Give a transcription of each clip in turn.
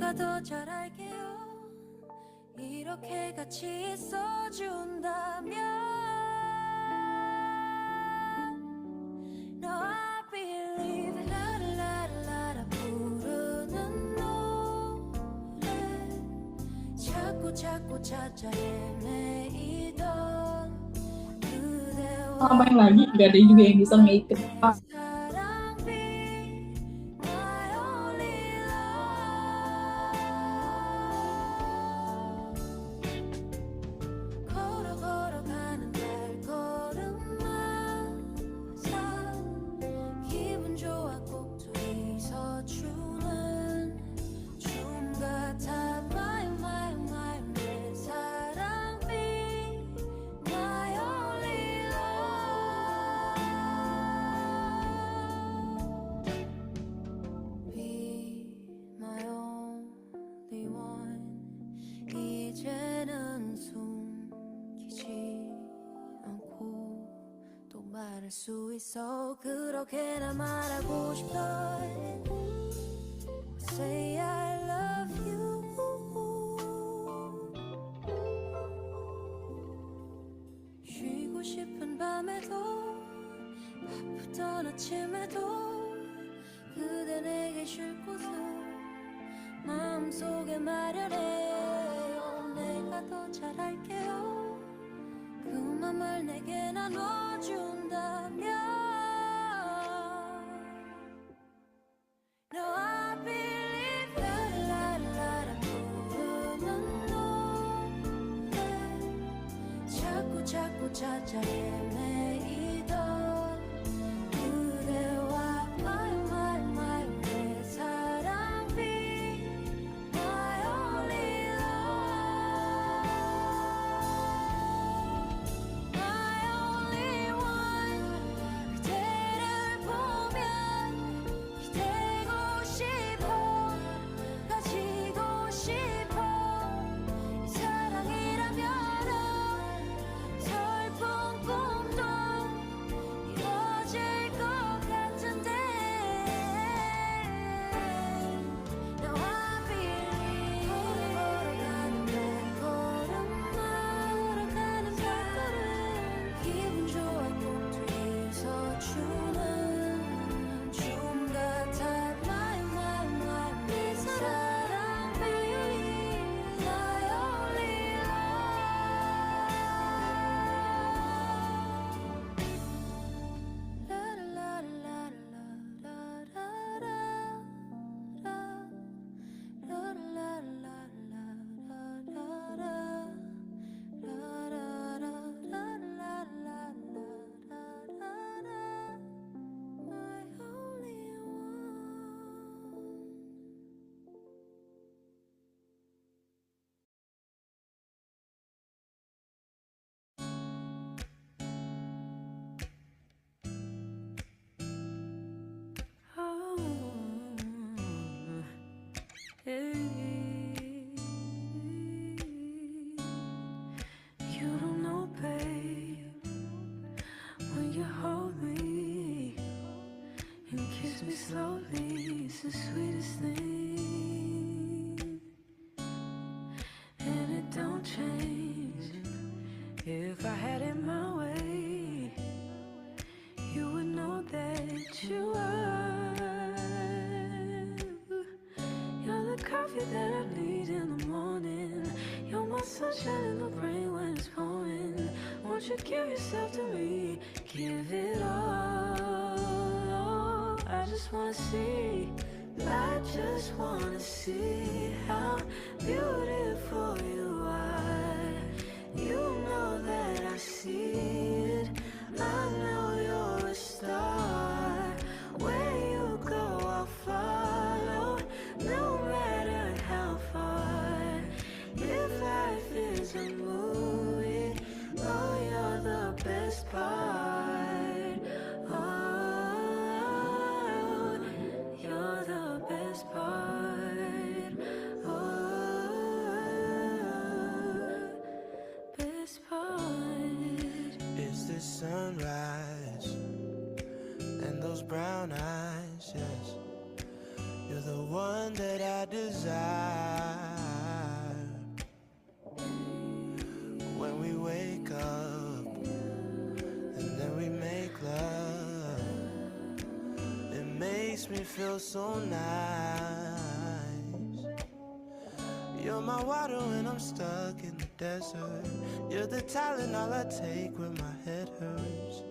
내가 더 잘할게요. 이렇게 같이 있어준다면 No I believe 라라라라라 부르는 노래 자꾸 찾아 헤매이던 그대와 Main lagi nggak ada juga yang bisa make it. 이제는 숨기지 않고 또 말할 수 있어 그렇게나 말하고 싶다 Say I love you 쉬고 싶은 밤에도 바쁘던 아침에도 그대 내게 쉴 곳을 마음속에 마련해요 내가 더 잘할게요 그 맘을 내게 나눠준다면 No I believe 라라라라 부르는 노래 자꾸 찾아 헤매이던 그대와 my 내 사랑 be my only love my only one 그대를 보면 기대고 싶어 가지고 싶어 이 사랑이라면은 슬픈 꿈도 이루어질 것 같은데 Now I believe 걸어가는 발걸음 기분 좋아 꼭 뒤서주는 춤 같아 my 내 사랑 baby my only You don't know, babe, when you hold me and kiss me slowly, it's the sweetest thing. And it don't change. If I had it my way, you would know that you are. You're the coffee that I need in the morning. You're my sunshine in the rain when it's pouring. Won't you give yourself to me? Give it all. I just wanna see. I just wanna see how beautiful you are. You know that I see it. I know you're a star. Where you go, I'll follow, no matter how far. If life is a movie, oh, you're the best part. Oh, you're the best part. Oh, feels so nice. You're my water when I'm stuck in the desert. You're the Tylenol I take when my head hurts.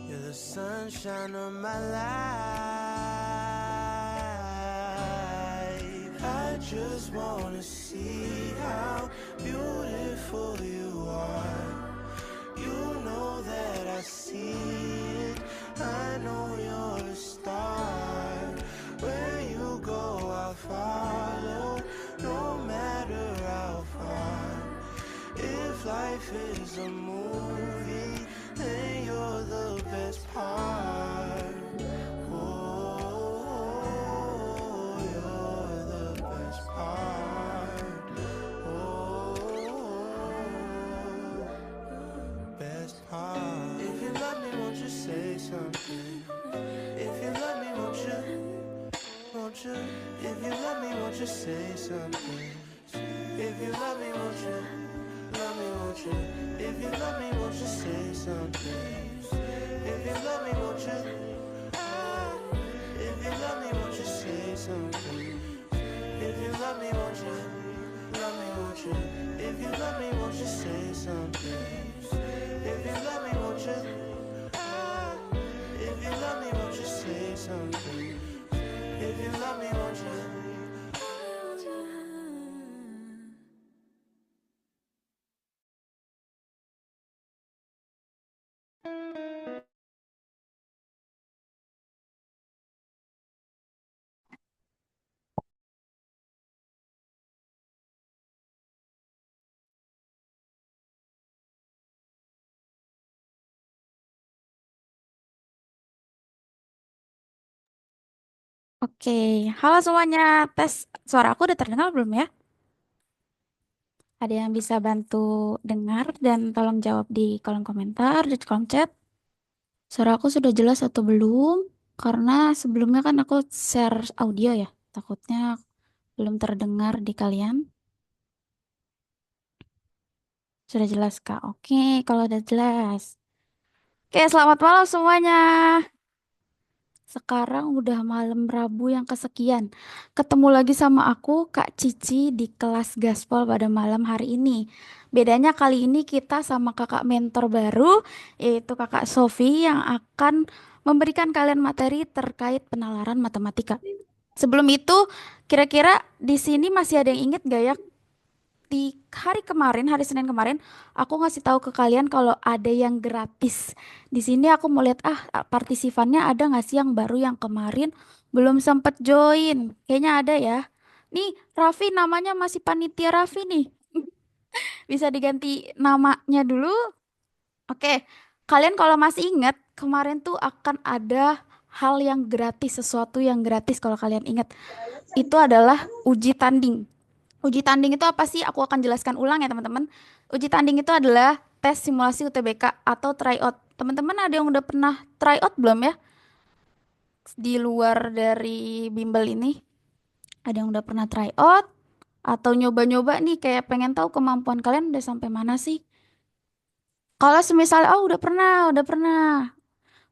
You're the sunshine of my life. I just wanna see how beautiful you are. You know that I see it. I know you're a star. Where you go, I'll follow, no matter how far. If life is a movie, then you're the best part. Oh, you're the best part. Oh, best part. If you love me, won't you say something? If you love me, won't you? Won't you? If you love me, won't you say something? If you love me, won't you? Love me, won't you? If you love me, won't you say something? If you love me, won't you? If you love me, won't you say something? If you love me, won't you? Love me, won't you? If you love me, won't you say something? If you love me, won't you? If you love me, won't you say something? If you love me, won't you? Oke, halo semuanya. Tes suara aku udah terdengar belum ya? Ada yang bisa bantu dengar dan tolong jawab di kolom komentar, di kolom chat. Suara aku sudah jelas atau belum? Karena sebelumnya kan aku share audio ya. Takutnya belum terdengar di kalian. Sudah jelas, Kak? Oke, kalau udah jelas. Oke, selamat malam semuanya. Sekarang udah malam Rabu yang kesekian. Ketemu lagi sama aku, Kak Cici, di kelas Gaspol pada malam hari ini. Bedanya kali ini kita sama kakak mentor baru, yaitu kakak Sofi yang akan memberikan kalian materi terkait penalaran matematika. Sebelum itu, kira-kira di sini masih ada yang inget gak ya di hari kemarin, hari Senin kemarin, aku ngasih tahu ke kalian kalau ada yang gratis. Di sini aku mau lihat partisipannya ada nggak sih yang baru yang kemarin belum sempet join. Kayaknya ada ya. Nih, Raffi namanya masih panitia Raffi nih. Bisa diganti namanya dulu. Oke, kalian kalau masih ingat, kemarin tuh akan ada hal yang gratis, sesuatu yang gratis kalau kalian ingat. Itu adalah uji tanding. Uji tanding itu apa sih? Aku akan jelaskan ulang ya teman-teman. Uji tanding itu adalah tes simulasi UTBK atau tryout. Teman-teman ada yang udah pernah tryout belum ya? Di luar dari bimbel ini, ada yang udah pernah tryout atau nyoba-nyoba nih kayak pengen tahu kemampuan kalian udah sampai mana sih? Kalau semisal, oh udah pernah.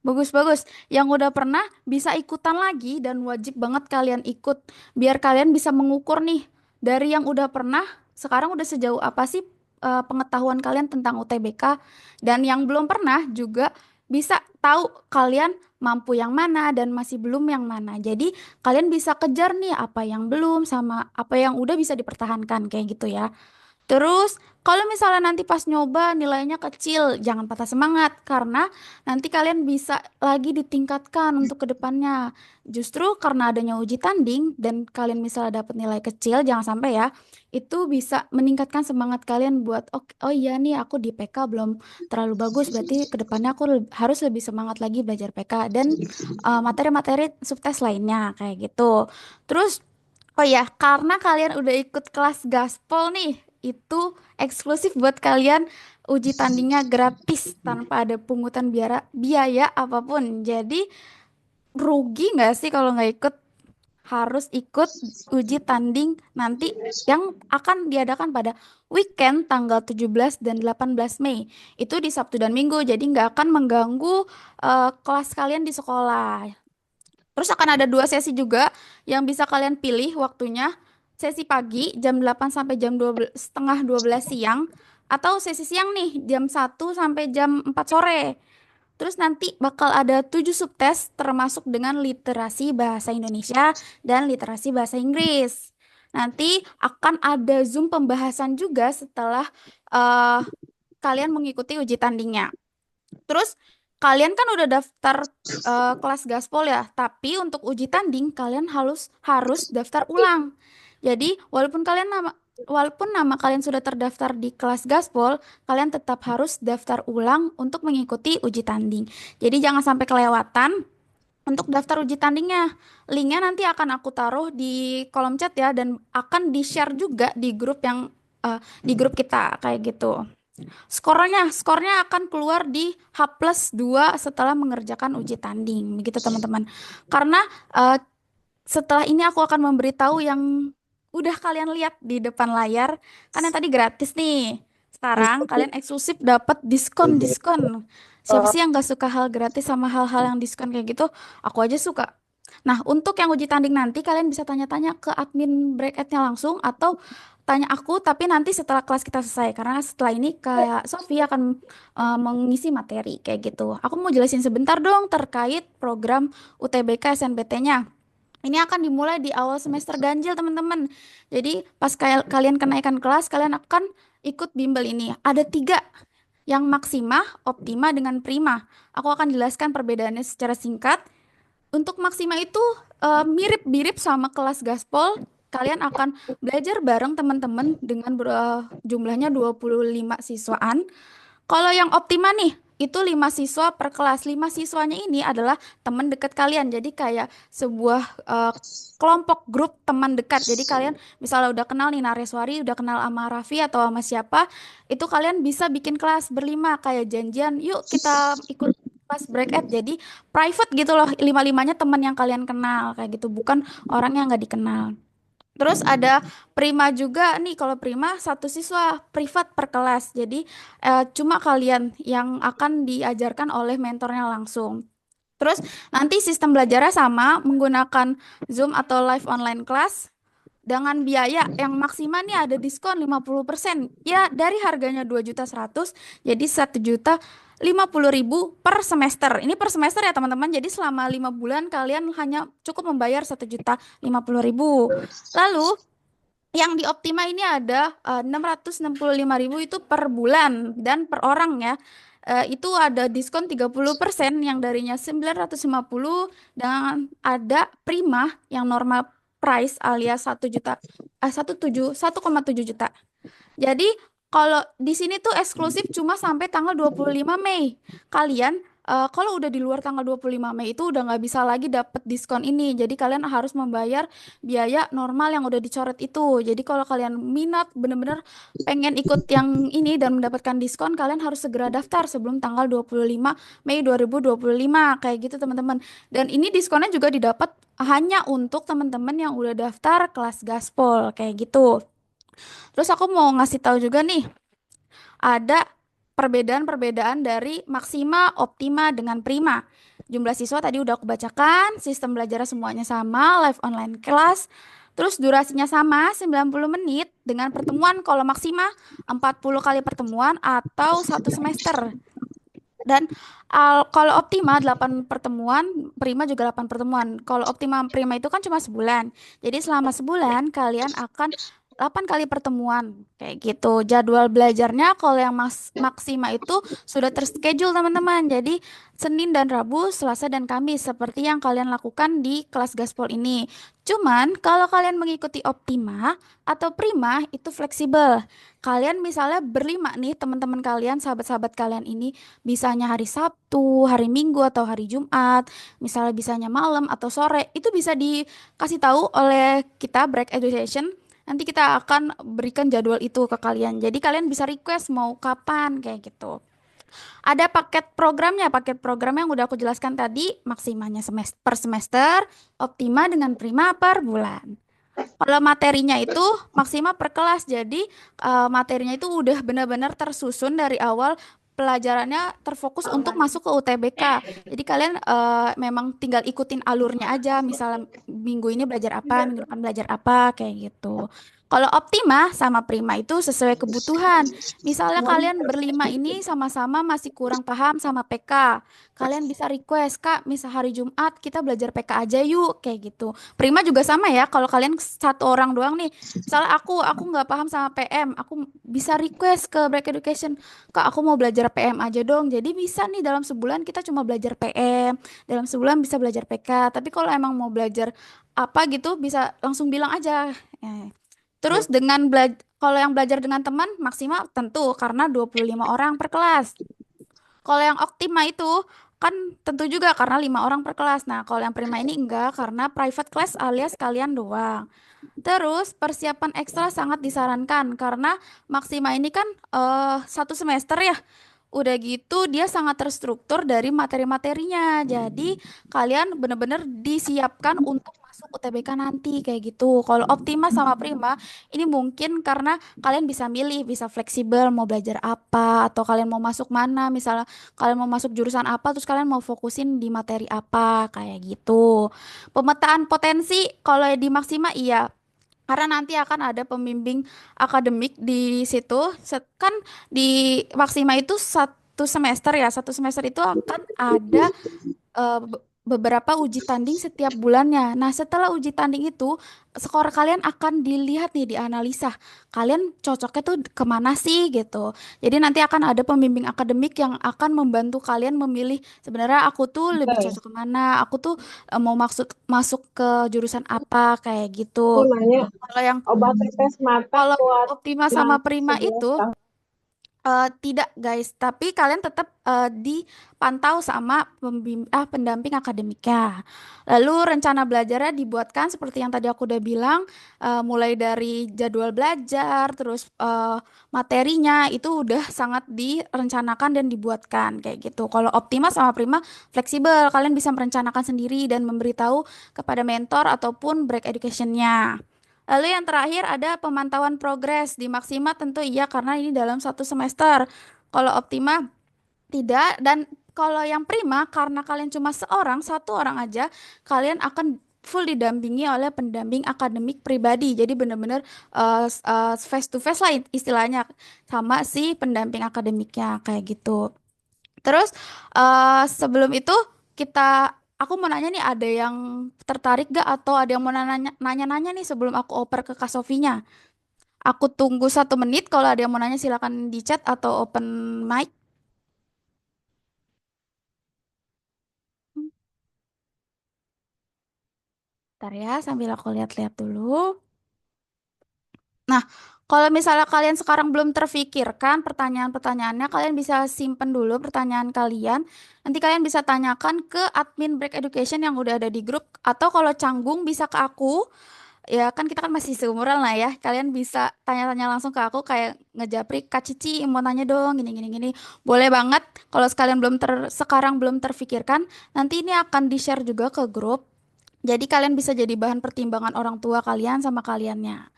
Bagus-bagus. Yang udah pernah bisa ikutan lagi dan wajib banget kalian ikut biar kalian bisa mengukur nih dari yang udah pernah sekarang udah sejauh apa sih pengetahuan kalian tentang UTBK dan yang belum pernah juga bisa tahu kalian mampu yang mana dan masih belum yang mana. Jadi kalian bisa kejar nih apa yang belum sama apa yang udah bisa dipertahankan kayak gitu ya. Terus, kalau misalnya nanti pas nyoba nilainya kecil, jangan patah semangat karena nanti kalian bisa lagi ditingkatkan untuk kedepannya. Justru karena adanya uji tanding dan kalian misalnya dapat nilai kecil, jangan sampai ya, itu bisa meningkatkan semangat kalian buat oh, oh iya nih aku di PK belum terlalu bagus, berarti kedepannya aku harus lebih semangat lagi belajar PK dan materi-materi subtes lainnya kayak gitu. Terus oh ya, karena kalian udah ikut kelas gaspol nih, itu eksklusif buat kalian uji tandingnya gratis tanpa ada pungutan biaya apapun. Jadi rugi nggak sih kalau nggak ikut? Harus ikut uji tanding nanti yang akan diadakan pada weekend tanggal 17 dan 18 Mei. Itu di Sabtu dan Minggu, jadi nggak akan mengganggu kelas kalian di sekolah. Terus akan ada 2 sesi juga yang bisa kalian pilih waktunya. Sesi pagi jam 8 sampai jam 12, setengah 12 siang. Atau sesi siang nih jam 1 sampai jam 4 sore. Terus nanti bakal ada 7 subtes termasuk dengan literasi bahasa Indonesia dan literasi bahasa Inggris. Nanti akan ada Zoom pembahasan juga setelah eh, kalian mengikuti uji tandingnya. Terus kalian kan udah daftar kelas gaspol ya, tapi untuk uji tanding kalian harus harus daftar ulang. Jadi walaupun nama kalian sudah terdaftar di kelas gaspol, kalian tetap harus daftar ulang untuk mengikuti uji tanding. Jadi jangan sampai kelewatan untuk daftar uji tandingnya. Linknya nanti akan aku taruh di kolom chat ya dan akan di-share juga di grup kita kayak gitu. Skornya akan keluar di H+2 setelah mengerjakan uji tanding, begitu teman-teman. Karena eh, setelah ini aku akan memberitahu yang udah kalian lihat di depan layar, kan yang tadi gratis nih. Sekarang kalian eksklusif dapat diskon-diskon. Siapa sih yang gak suka hal gratis sama hal-hal yang diskon kayak gitu? Aku aja suka. Nah, untuk yang uji tanding nanti kalian bisa tanya-tanya ke admin bracketnya langsung atau tanya aku tapi nanti setelah kelas kita selesai karena setelah ini kayak Sofi akan mengisi materi kayak gitu. Aku mau jelasin sebentar dong terkait program UTBK SNBT-nya. Ini akan dimulai di awal semester ganjil, teman-teman. Jadi, pas kalian kenaikan kelas, kalian akan ikut bimbel ini. Ada 3, yang maksima, optima, dengan prima. Aku akan jelaskan perbedaannya secara singkat. Untuk maksima itu mirip-mirip sama kelas gaspol. Kalian akan belajar bareng teman-teman dengan jumlahnya 25 siswaan. Kalau yang optima nih, itu 5 siswa per kelas. 5 siswanya ini adalah teman dekat kalian. Jadi kayak sebuah kelompok grup teman dekat. Jadi kalian misalnya udah kenal nih Nareswari, udah kenal sama Raffi atau sama siapa, itu kalian bisa bikin kelas berlima kayak janjian, yuk kita ikut kelas breakout. Jadi private gitu loh, lima-limanya teman yang kalian kenal kayak gitu, bukan orang yang nggak dikenal. Terus ada prima juga nih, kalau prima 1 siswa privat per kelas. Jadi cuma kalian yang akan diajarkan oleh mentornya langsung. Terus nanti sistem belajarnya sama menggunakan Zoom atau live online class dengan biaya yang maksimal nih ada diskon 50%. Ya, dari harganya 2.100.000 jadi 1.050.000 per semester. Ini per semester ya teman-teman. Jadi selama 5 bulan kalian hanya cukup membayar 1.050.000. Lalu yang di Optima ini ada 665.000 itu per bulan dan per orang ya. Itu ada diskon 30% yang darinya 950 dan ada Prima yang normal price alias 1 juta 1,7 juta. Jadi kalau di sini tuh eksklusif cuma sampai tanggal 25 Mei. Kalian kalau udah di luar tanggal 25 Mei itu udah nggak bisa lagi dapet diskon ini. Jadi kalian harus membayar biaya normal yang udah dicoret itu. Jadi kalau kalian minat bener-bener pengen ikut yang ini dan mendapatkan diskon, kalian harus segera daftar sebelum tanggal 25 Mei 2025 kayak gitu teman-teman. Dan ini diskonnya juga didapat hanya untuk teman-teman yang udah daftar kelas gaspol kayak gitu. Terus aku mau ngasih tahu juga nih, ada perbedaan-perbedaan dari maksima, optima, dengan prima. Jumlah siswa tadi udah aku bacakan, sistem belajar semuanya sama, live online kelas. Terus durasinya sama, 90 menit dengan pertemuan kalau maksima 40 kali pertemuan atau 1 semester. Dan kalau optima 8 pertemuan, prima juga 8 pertemuan. Kalau optima prima itu kan cuma sebulan. Jadi selama sebulan kalian akan 8 kali pertemuan kayak gitu. Jadwal belajarnya kalau yang maksima itu sudah terschedule teman-teman. Jadi Senin dan Rabu, Selasa dan Kamis seperti yang kalian lakukan di kelas gaspol ini. Cuman kalau kalian mengikuti optima atau prima itu fleksibel. Kalian misalnya berlima nih teman-teman kalian, sahabat-sahabat kalian ini bisanya hari Sabtu, hari Minggu atau hari Jumat, misalnya bisanya malam atau sore, itu bisa dikasih tahu oleh kita Break Education. Nanti kita akan berikan jadwal itu ke kalian. Jadi kalian bisa request mau kapan kayak gitu. Ada paket program yang udah aku jelaskan tadi, maksimanya per semester, optima dengan prima per bulan. Kalau materinya itu maksimal per kelas, jadi materinya itu udah benar-benar tersusun dari awal pelajarannya terfokus untuk masuk ke UTBK. Jadi kalian memang tinggal ikutin alurnya aja. Misalnya minggu ini belajar apa, minggu depan belajar apa, kayak gitu. Kalau Optima sama Prima itu sesuai kebutuhan. Misalnya kalian berlima ini sama-sama masih kurang paham sama PK. Kalian bisa request, Kak, misal hari Jumat kita belajar PK aja yuk, kayak gitu. Prima juga sama ya, kalau kalian satu orang doang nih, misalnya aku nggak paham sama PM, aku bisa request ke Break Education, Kak, aku mau belajar PM aja dong. Jadi bisa nih dalam sebulan kita cuma belajar PM, dalam sebulan bisa belajar PK. Tapi kalau emang mau belajar apa gitu bisa langsung bilang aja. Terus kalau yang belajar dengan teman maksimal tentu karena 25 orang per kelas. Kalau yang Optima itu kan tentu juga karena 5 orang per kelas. Nah, kalau yang Prima ini enggak karena private class alias kalian doang. Terus persiapan ekstra sangat disarankan karena Maksima ini kan 1 semester ya. Udah gitu dia sangat terstruktur dari materi-materinya. Jadi kalian bener-bener disiapkan untuk masuk UTBK nanti kayak gitu. Kalau Optima sama Prima ini mungkin karena kalian bisa milih, bisa fleksibel mau belajar apa atau kalian mau masuk mana. Misalnya kalian mau masuk jurusan apa terus kalian mau fokusin di materi apa kayak gitu. Pemetaan potensi kalau di Maksima iya karena nanti akan ada pembimbing akademik di situ. Kan di Maksima itu 1 semester ya. 1 semester itu akan ada beberapa uji tanding setiap bulannya. Nah, setelah uji tanding itu, skor kalian akan dilihat nih, dianalisa. Kalian cocoknya tuh kemana sih gitu. Jadi nanti akan ada pembimbing akademik yang akan membantu kalian memilih sebenarnya aku tuh lebih Bentar, cocok kemana. Aku tuh mau masuk ke jurusan apa kayak aku gitu. nanya Kalau yang obat tetes mata kalau buat Optima yang sama Prima 11 itu tahun. tidak guys, tapi kalian tetap dipantau sama pendamping akademiknya. Lalu rencana belajarnya dibuatkan seperti yang tadi aku udah bilang, mulai dari jadwal belajar, terus materinya itu udah sangat direncanakan dan dibuatkan kayak gitu. Kalau Optima sama Prima fleksibel, kalian bisa merencanakan sendiri dan memberitahu kepada mentor ataupun break educationnya. Lalu yang terakhir ada pemantauan progres di Maksima tentu iya karena ini dalam 1 semester. Kalau Optima tidak dan kalau yang Prima karena kalian cuma 1 orang aja, kalian akan full didampingi oleh pendamping akademik pribadi. Jadi benar-benar face to face lah istilahnya sama si pendamping akademiknya kayak gitu. Terus sebelum itu aku mau nanya nih ada yang tertarik gak atau ada yang mau nanya-nanya nih sebelum aku oper ke Kak Sofinya. Aku tunggu 1 menit kalau ada yang mau nanya silakan di chat atau open mic. Ntar ya sambil aku lihat-lihat dulu. Nah, kalau misalnya kalian sekarang belum terfikirkan pertanyaan-pertanyaannya, kalian bisa simpen dulu pertanyaan kalian. Nanti kalian bisa tanyakan ke admin Break Education yang udah ada di grup. Atau kalau canggung bisa ke aku. Ya kan kita kan masih seumuran lah ya. Kalian bisa tanya-tanya langsung ke aku kayak ngejapri, Kak Cici mau tanya dong gini gini gini. Boleh banget. Kalau sekalian sekarang belum terfikirkan, nanti ini akan di-share juga ke grup. Jadi kalian bisa jadi bahan pertimbangan orang tua kalian sama kaliannya.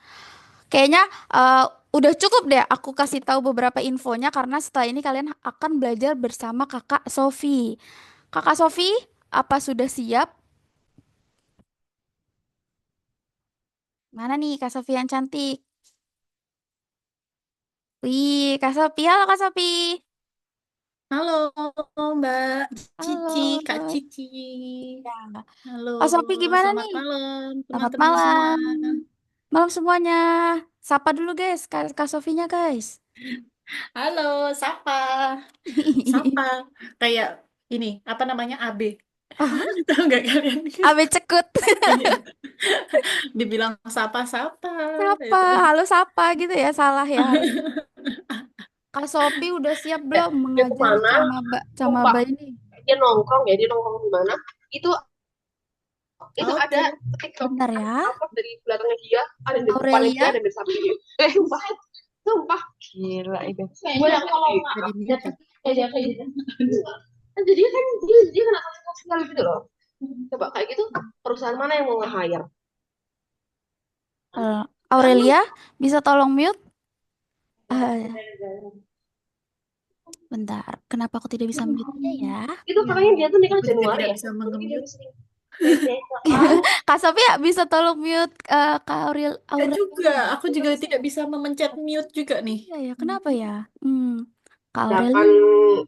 Kayaknya eh, udah cukup deh aku kasih tahu beberapa infonya karena setelah ini kalian akan belajar bersama Kakak Sofi. Kakak Sofi, apa sudah siap? Mana nih Kak Sofi yang cantik? Wih, Kak Sofi, halo Kak Sofi. Halo Mbak Cici, Kak Halo. Cici. Ya. Halo, Kak Sofi gimana selamat nih? malam Selamat teman-teman semua. malam. Malam semuanya. Sapa dulu guys, Kak Sofinya guys. Halo, Sapa. Sapa. Kayak ini, apa namanya, AB. Tahu nggak kalian? Abe cekut. Iya. Dibilang Sapa-Sapa. Sapa, Itu. halo Sapa gitu ya, salah ya harus. Kak Sofi udah siap belum Dia mengajar kemana? sama Sumpah, Mbak ini? dia nongkrong ya, dia nongkrong di mana? Itu Oke. ada TikTok Bentar kan, ya. upload dari belakangnya dia, ada di depannya dia, Aurelia. ada di samping dia. Sumpah, sumpah. Gila itu. Gue yang kalau Jadi mute. jadi kan dia kena kasus sosial gitu loh. Coba kayak gitu, perusahaan mana yang mau nge-hire? Aurelia, bisa tolong mute? Ah, Bentar, kenapa aku tidak bisa mute-nya ya? Itu Ya, katanya dia tuh nikah aku juga Januari tidak ya. bisa Tapi dia menge-mute. sering kayak Kak Sofia bisa tolong mute Kak Aurel Tidak Aurel juga, nggak? aku juga tidak bisa memencet mute juga nih. Iya ya, kenapa ya? Hmm, Kak Aurel. 8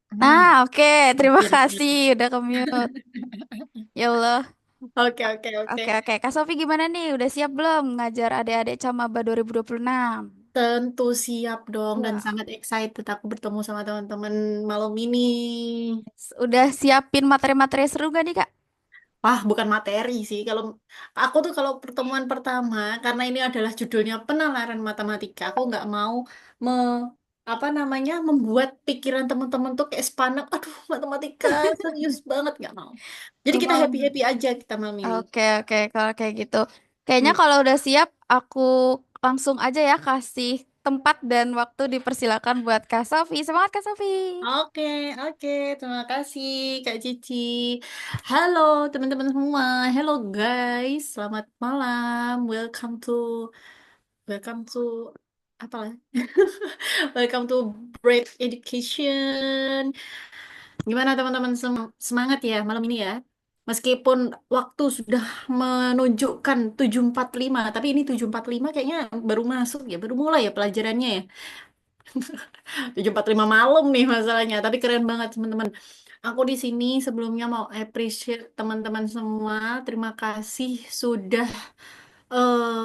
Nah, Nah, oke, terima hampir kasih selesai. udah ke mute. Ya Allah. Oke, oke, oke. Oke, oke. Kak Sofi gimana nih? Udah siap belum ngajar adik-adik Camaba 2026? Tentu siap dong dan Wah, sangat excited aku bertemu sama teman-teman malam ini. udah siapin materi-materi seru gak nih, Kak? Wah, bukan materi sih. Kalau aku tuh kalau pertemuan pertama, karena ini adalah judulnya penalaran matematika, aku nggak mau me, apa namanya membuat pikiran teman-teman tuh kayak sepanak. Aduh, matematika serius banget nggak mau. Jadi Gak kita mau. happy happy aja kita malam ini. Oke, oke. Kalau kayak gitu. Kayaknya Hmm. kalau udah siap, aku langsung aja ya kasih tempat dan waktu dipersilakan buat Kak Sofi. Semangat, Kak Sofi. Oke, oke. Terima kasih Kak Cici. Halo teman-teman semua. Hello guys. Selamat malam. Welcome to apa lah? Welcome to Brave Education. Gimana teman-teman semangat ya malam ini ya? Meskipun waktu sudah menunjukkan 7.45, tapi ini 7.45 kayaknya baru masuk ya, baru mulai ya pelajarannya ya. 7.45 malam nih masalahnya, tapi keren banget teman-teman. Aku di sini sebelumnya mau appreciate teman-teman semua. Terima kasih sudah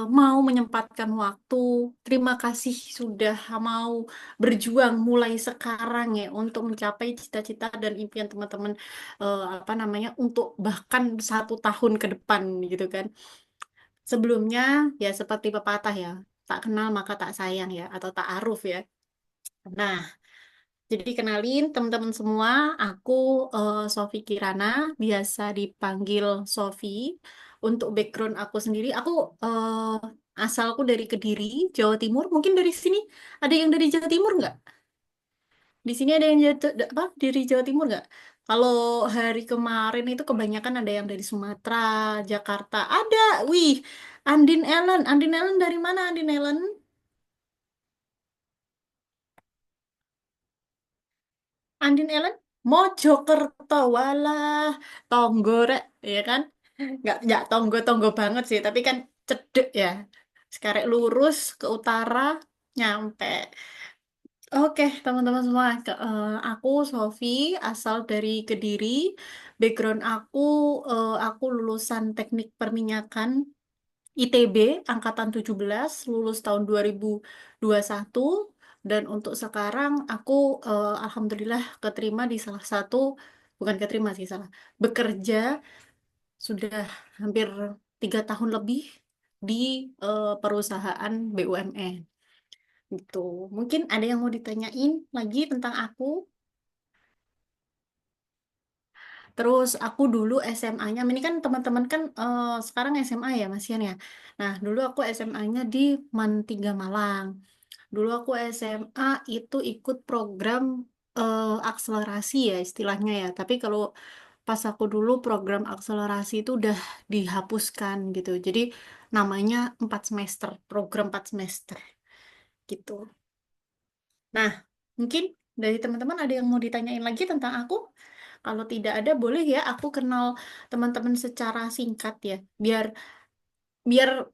mau menyempatkan waktu. Terima kasih sudah mau berjuang mulai sekarang ya untuk mencapai cita-cita dan impian teman-teman apa namanya untuk bahkan 1 tahun ke depan gitu kan. Sebelumnya ya seperti pepatah ya, tak kenal maka tak sayang ya atau tak aruf ya. Nah, jadi kenalin teman-teman semua, aku Sofi Kirana, biasa dipanggil Sofi. Untuk background aku sendiri, aku asalku dari Kediri, Jawa Timur. Mungkin dari sini ada yang dari Jawa Timur nggak? Di sini ada yang apa, dari Jawa Timur nggak? Kalau hari kemarin itu kebanyakan ada yang dari Sumatera, Jakarta. Ada, wih, Andin Ellen. Andin Ellen dari mana Andin Ellen? Andin Ellen Mojokerto, walah tonggo rek ya kan, nggak tonggo banget sih tapi kan cedek ya, sekarang lurus ke utara nyampe. Oke teman-teman semua, aku Sofi, asal dari Kediri. Background aku lulusan teknik perminyakan ITB angkatan 17, lulus tahun 2021, dan untuk sekarang aku alhamdulillah keterima di salah satu, bukan keterima sih salah, bekerja sudah hampir 3 tahun lebih di perusahaan BUMN gitu. Mungkin ada yang mau ditanyain lagi tentang aku. Terus aku dulu SMA-nya, ini kan teman-teman kan sekarang SMA ya Mas Yan ya. Nah dulu aku SMA-nya di MAN 3 Malang. Dulu aku SMA itu ikut program akselerasi ya istilahnya ya. Tapi kalau pas aku dulu program akselerasi itu udah dihapuskan gitu. Jadi namanya 4 semester, program 4 semester gitu. Nah, mungkin dari teman-teman ada yang mau ditanyain lagi tentang aku? Kalau tidak ada, boleh ya aku kenal teman-teman secara singkat ya, biar biar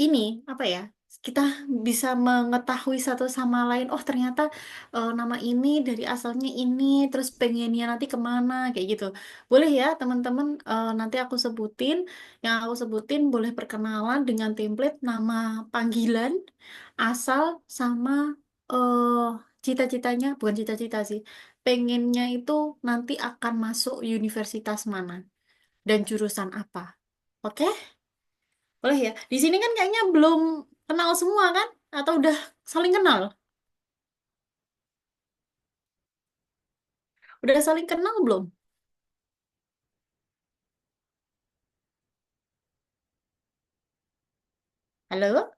ini apa ya, kita bisa mengetahui satu sama lain. Oh ternyata nama ini dari asalnya ini, terus pengennya nanti kemana kayak gitu. Boleh ya teman-teman, nanti aku sebutin, yang aku sebutin boleh perkenalan dengan template nama panggilan, asal sama eh cita-citanya, bukan cita-cita sih, pengennya itu nanti akan masuk universitas mana dan jurusan apa. Oke? Boleh ya? Di sini kan kayaknya belum kenal semua kan? Atau udah saling kenal? Udah saling kenal belum? Halo?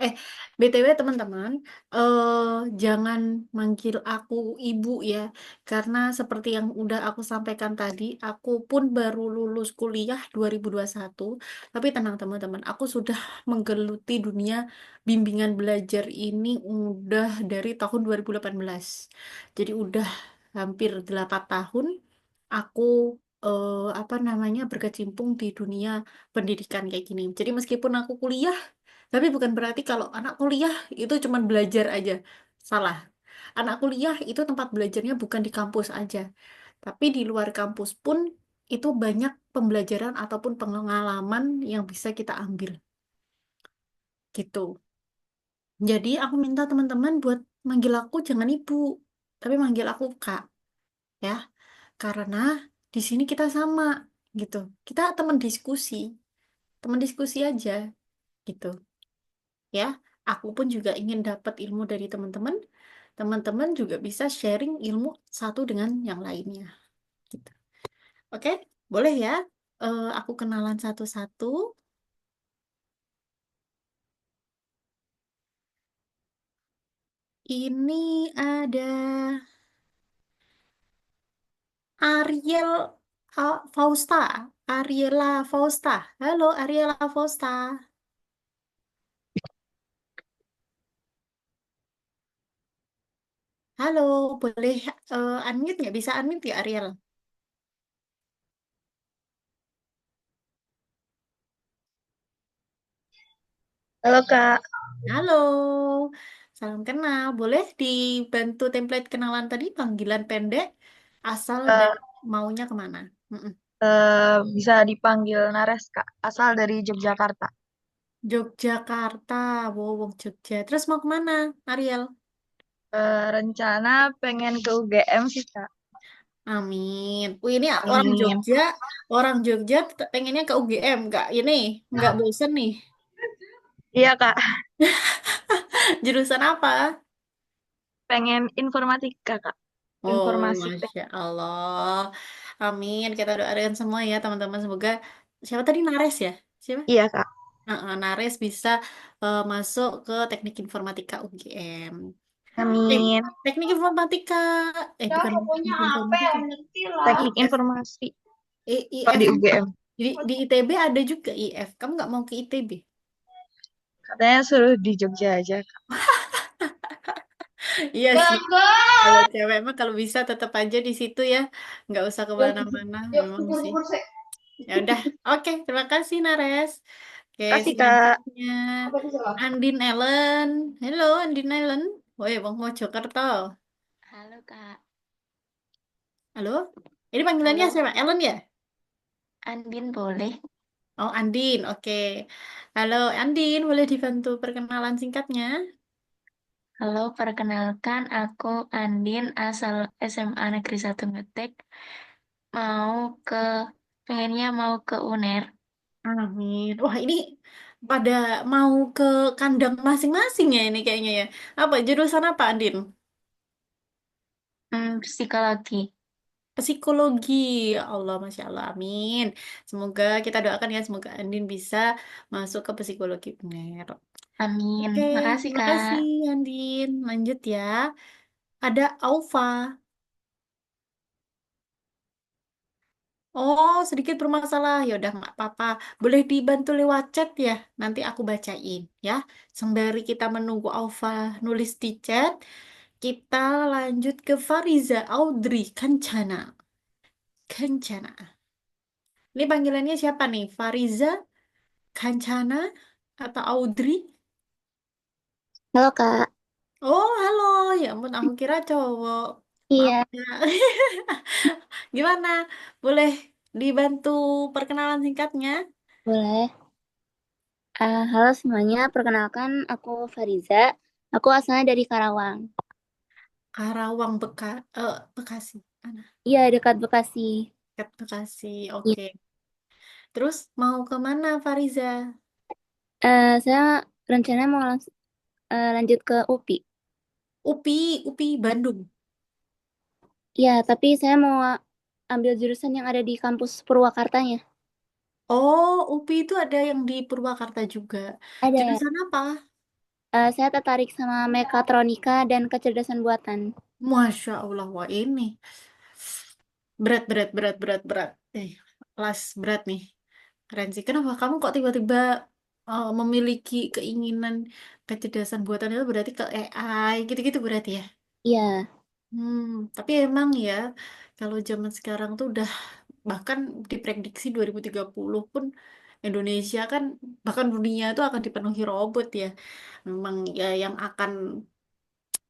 Eh, BTW teman-teman, jangan manggil aku ibu ya, karena seperti yang udah aku sampaikan tadi, aku pun baru lulus kuliah 2021. Tapi tenang teman-teman, aku sudah menggeluti dunia bimbingan belajar ini udah dari tahun 2018. Jadi udah hampir 8 tahun aku apa namanya berkecimpung di dunia pendidikan kayak gini. Jadi meskipun aku kuliah, tapi bukan berarti kalau anak kuliah itu cuma belajar aja. Salah. Anak kuliah itu tempat belajarnya bukan di kampus aja. Tapi di luar kampus pun itu banyak pembelajaran ataupun pengalaman yang bisa kita ambil. Gitu. Jadi aku minta teman-teman buat manggil aku jangan ibu, tapi manggil aku kak, ya. Karena di sini kita sama, gitu. Kita teman diskusi aja, gitu. Ya, aku pun juga ingin dapat ilmu dari teman-teman. Teman-teman juga bisa sharing ilmu satu dengan yang lainnya. Gitu. Oke, boleh ya? Aku kenalan satu-satu. Ini ada Ariel Fausta. Ariela Fausta. Halo, Ariela Fausta. Halo, boleh unmute nggak? Bisa unmute ya, Ariel? Halo Kak, Halo, salam kenal. Boleh dibantu template kenalan tadi, panggilan pendek, asal dan eh, maunya kemana? Mm-mm. bisa dipanggil Nares Kak, asal dari Yogyakarta. Yogyakarta, wow, Jogja. Terus mau kemana, Ariel? Rencana pengen ke UGM sih Kak. Amin. Wih, ini Amin. orang Jogja pengennya ke UGM, nggak bosen nih. Iya Kak, Jurusan apa? pengen informatika Kak, Oh, informasi teh. Masya Allah. Amin. Kita doakan semua ya, teman-teman. Semoga, siapa tadi Nares ya? Siapa? Iya Kak, Nares bisa masuk ke Teknik Informatika UGM. Eh, amin. Teknik Informatika, bukan Teknik Informatika. Teknik IF, informasi kalau IF. di UGM. Di ITB ada juga IF. Kamu nggak mau ke ITB? Katanya suruh di Jogja aja Kak. Iya sih. Kalau cewek mah kalau bisa tetap aja di situ ya. Nggak usah kemana-mana. Memang sih. Ya udah. Oke, terima kasih Nares. Oke, Kasih Kak. selanjutnya Andin Ellen. Halo Andin Ellen. Woi, Bang Mojokerto. Halo Kak, Halo. Ini panggilannya halo siapa? Ellen ya? Andin boleh? Oh, Andin. Oke. Halo Andin, boleh dibantu perkenalan singkatnya? Halo, perkenalkan aku Andin asal SMA Negeri 1 Ngetek, mau ke, pengennya mau ke UNER. Amin. Wah, ini pada mau ke kandang masing-masing ya ini kayaknya ya. Apa jurusan apa, Andin? Psikologi. Psikologi. Ya Allah, Masya Allah. Amin. Semoga kita doakan ya, semoga Andin bisa masuk ke psikologi UNER. Amin. Oke, Makasih terima Kak. kasih Andin. Lanjut ya. Ada Aufa. Oh, sedikit bermasalah. Ya udah nggak apa-apa. Boleh dibantu lewat chat ya. Nanti aku bacain ya. Sembari kita menunggu Aufa nulis di chat, kita lanjut ke Fariza Audrey Kancana. Kancana. Ini panggilannya siapa nih? Fariza, Kancana, atau Audrey? Halo Kak, Oh, halo. Ya ampun, aku kira cowok. Maaf iya ya. Gimana? Boleh dibantu perkenalan singkatnya? boleh. Halo semuanya, perkenalkan aku Fariza. Aku asalnya dari Karawang. Karawang, Bekasi. Mana? Iya, dekat Bekasi. Dekat Bekasi. Iya. Oke. Terus mau ke mana, Fariza? Saya rencananya mau lanjut ke UPI. UPI Bandung. Iya, tapi saya mau ambil jurusan yang ada di kampus Purwakartanya. Oh, UPI itu ada yang di Purwakarta juga. Ada. Jurusan apa? Saya tertarik sama mekatronika dan kecerdasan buatan. Masya Allah, wah ini berat, berat, berat, berat, berat. Kelas berat nih. Keren sih. Kenapa kamu kok tiba-tiba memiliki keinginan kecerdasan buatan itu berarti ke AI gitu-gitu berarti ya? Iya, Hmm, tapi emang ya kalau zaman sekarang tuh udah bahkan diprediksi 2030 pun Indonesia kan bahkan dunia itu akan dipenuhi robot ya. Memang ya yang akan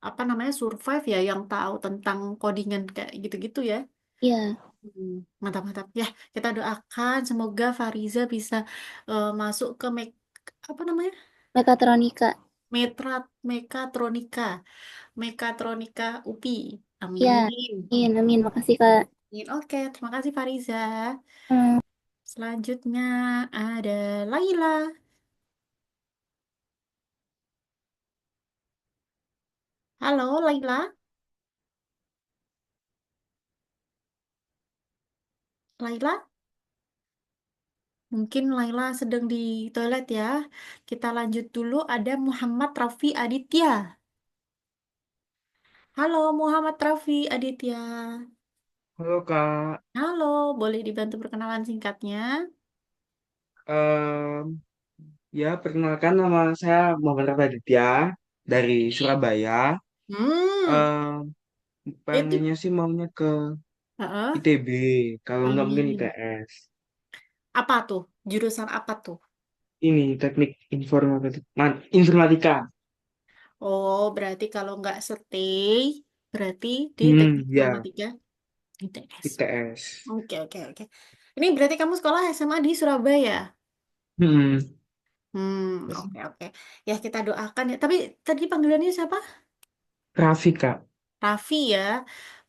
apa namanya survive ya yang tahu tentang codingan kayak gitu-gitu ya. iya, Hmm, mantap-mantap. Ya, kita doakan semoga Fariza bisa masuk ke apa namanya? mekatronika. Metra Mekatronika. Mekatronika UPI. Iya, Amin. amin, amin. Makasih, Kak. Amin. Oke, terima kasih Fariza. Hmm, Selanjutnya ada Laila. Halo, Laila. Laila, mungkin Laila sedang di toilet ya. Kita lanjut dulu. Ada Muhammad Rafi Aditya. Halo, Muhammad Rafi Aditya. Halo Kak. Halo, boleh dibantu perkenalan singkatnya? Em, ya perkenalkan nama saya Muhammad Raditya dari Surabaya. Hmm, Em, itu, Pengennya sih maunya ke heeh. ITB, kalau nggak mungkin Amin. ITS. Apa tuh? Jurusan apa tuh? Ini teknik informatika. Oh, berarti kalau nggak stay, berarti di teknik Ya, informatika ITS. ITS. Oke, oke, oke. Ini berarti kamu sekolah SMA di Surabaya? Hmm, Oke, oke. Ya, kita doakan ya. Tapi tadi panggilannya siapa? Raffi Kak. Raffi ya.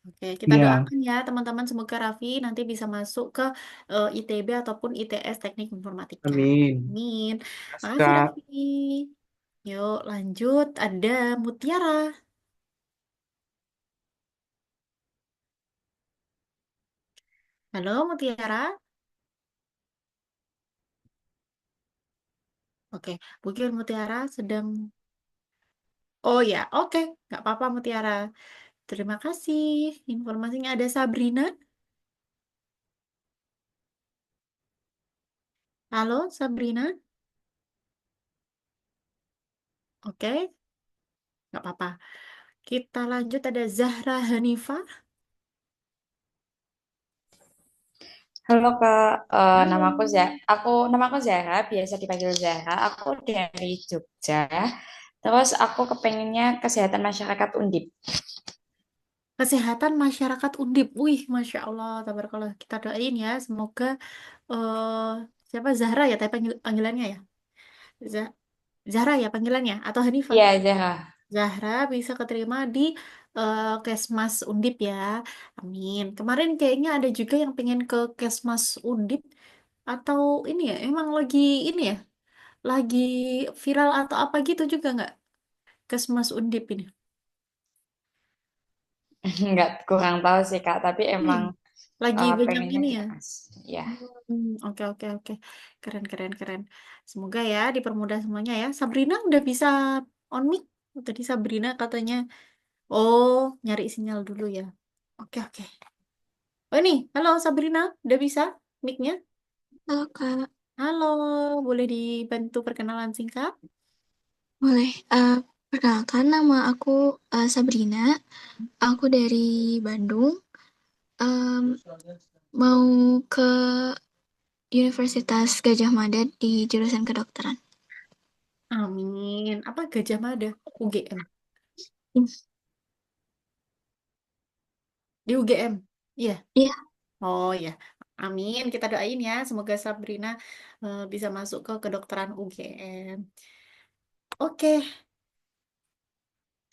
Oke, kita Ya, doakan ya teman-teman. Semoga Raffi nanti bisa masuk ke ITB ataupun ITS Teknik Informatika. amin. Amin. Makasih Makasih Kak. Raffi. Yuk, lanjut. Ada Mutiara. Halo, Mutiara. Oke, mungkin Mutiara sedang... Oh ya, oke. Nggak apa-apa Mutiara. Terima kasih. Informasinya ada Sabrina. Halo, Sabrina. Oke, nggak apa-apa. Kita lanjut ada Zahra Hanifah. Halo Kak, Halo. nama aku Zahra, biasa dipanggil Zahra. Aku dari Jogja. Terus aku kepengennya kesehatan masyarakat Undip. Kesehatan Masyarakat Undip. Wih, Masya Allah. Tabarakallah. Kita doain ya. Semoga eh siapa Zahra ya tadi panggilannya ya. Za- Zahra ya panggilannya atau Hanifah. Iya Zahra. Zahra bisa keterima di Kesmas Undip ya. Amin. Kemarin kayaknya ada juga yang pengen ke Kesmas Undip atau ini ya. Emang lagi ini ya. Lagi viral atau apa gitu juga nggak? Kesmas Undip ini. Nggak kurang tahu sih Kak, tapi emang Hmm. Lagi banyak pengennya ini di ya. kelas. Ya, Oke, oke, oke. Keren, keren, keren. Semoga ya dipermudah semuanya ya. Sabrina udah bisa on mic. Tadi Sabrina katanya, oh, nyari sinyal dulu ya. Oke, oke. Oh ini, halo Sabrina, udah bisa mic-nya? Halo Kak, Halo, boleh dibantu perkenalan singkat? boleh. Perkenalkan nama aku Sabrina. Aku dari Bandung. Em, mau ke Universitas Gajah Mada di jurusan kedokteran. Amin. Apa Gajah Mada? UGM. Hmm. Di UGM. Iya. Iya, Oh ya. Amin. Kita doain ya. Semoga Sabrina bisa masuk ke kedokteran UGM. Oke.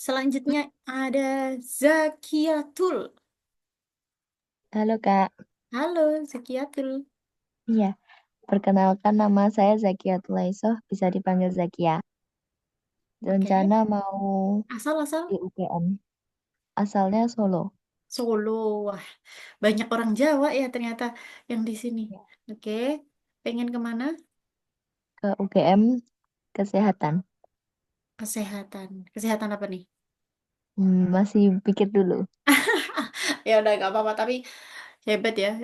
Selanjutnya ada Zakiatul. Halo Kak, Halo Zakiatul. iya, perkenalkan nama saya Zakia Tulaisoh, bisa dipanggil Zakia. Oke. Rencana mau Asal-asal di UGM, asalnya Solo, Solo. Wah, banyak orang Jawa ya ternyata yang di sini. ya, Oke. Pengen kemana? ke UGM Kesehatan. Kesehatan. Kesehatan apa nih? Masih pikir dulu. Ya udah gak apa-apa, tapi hebat ya.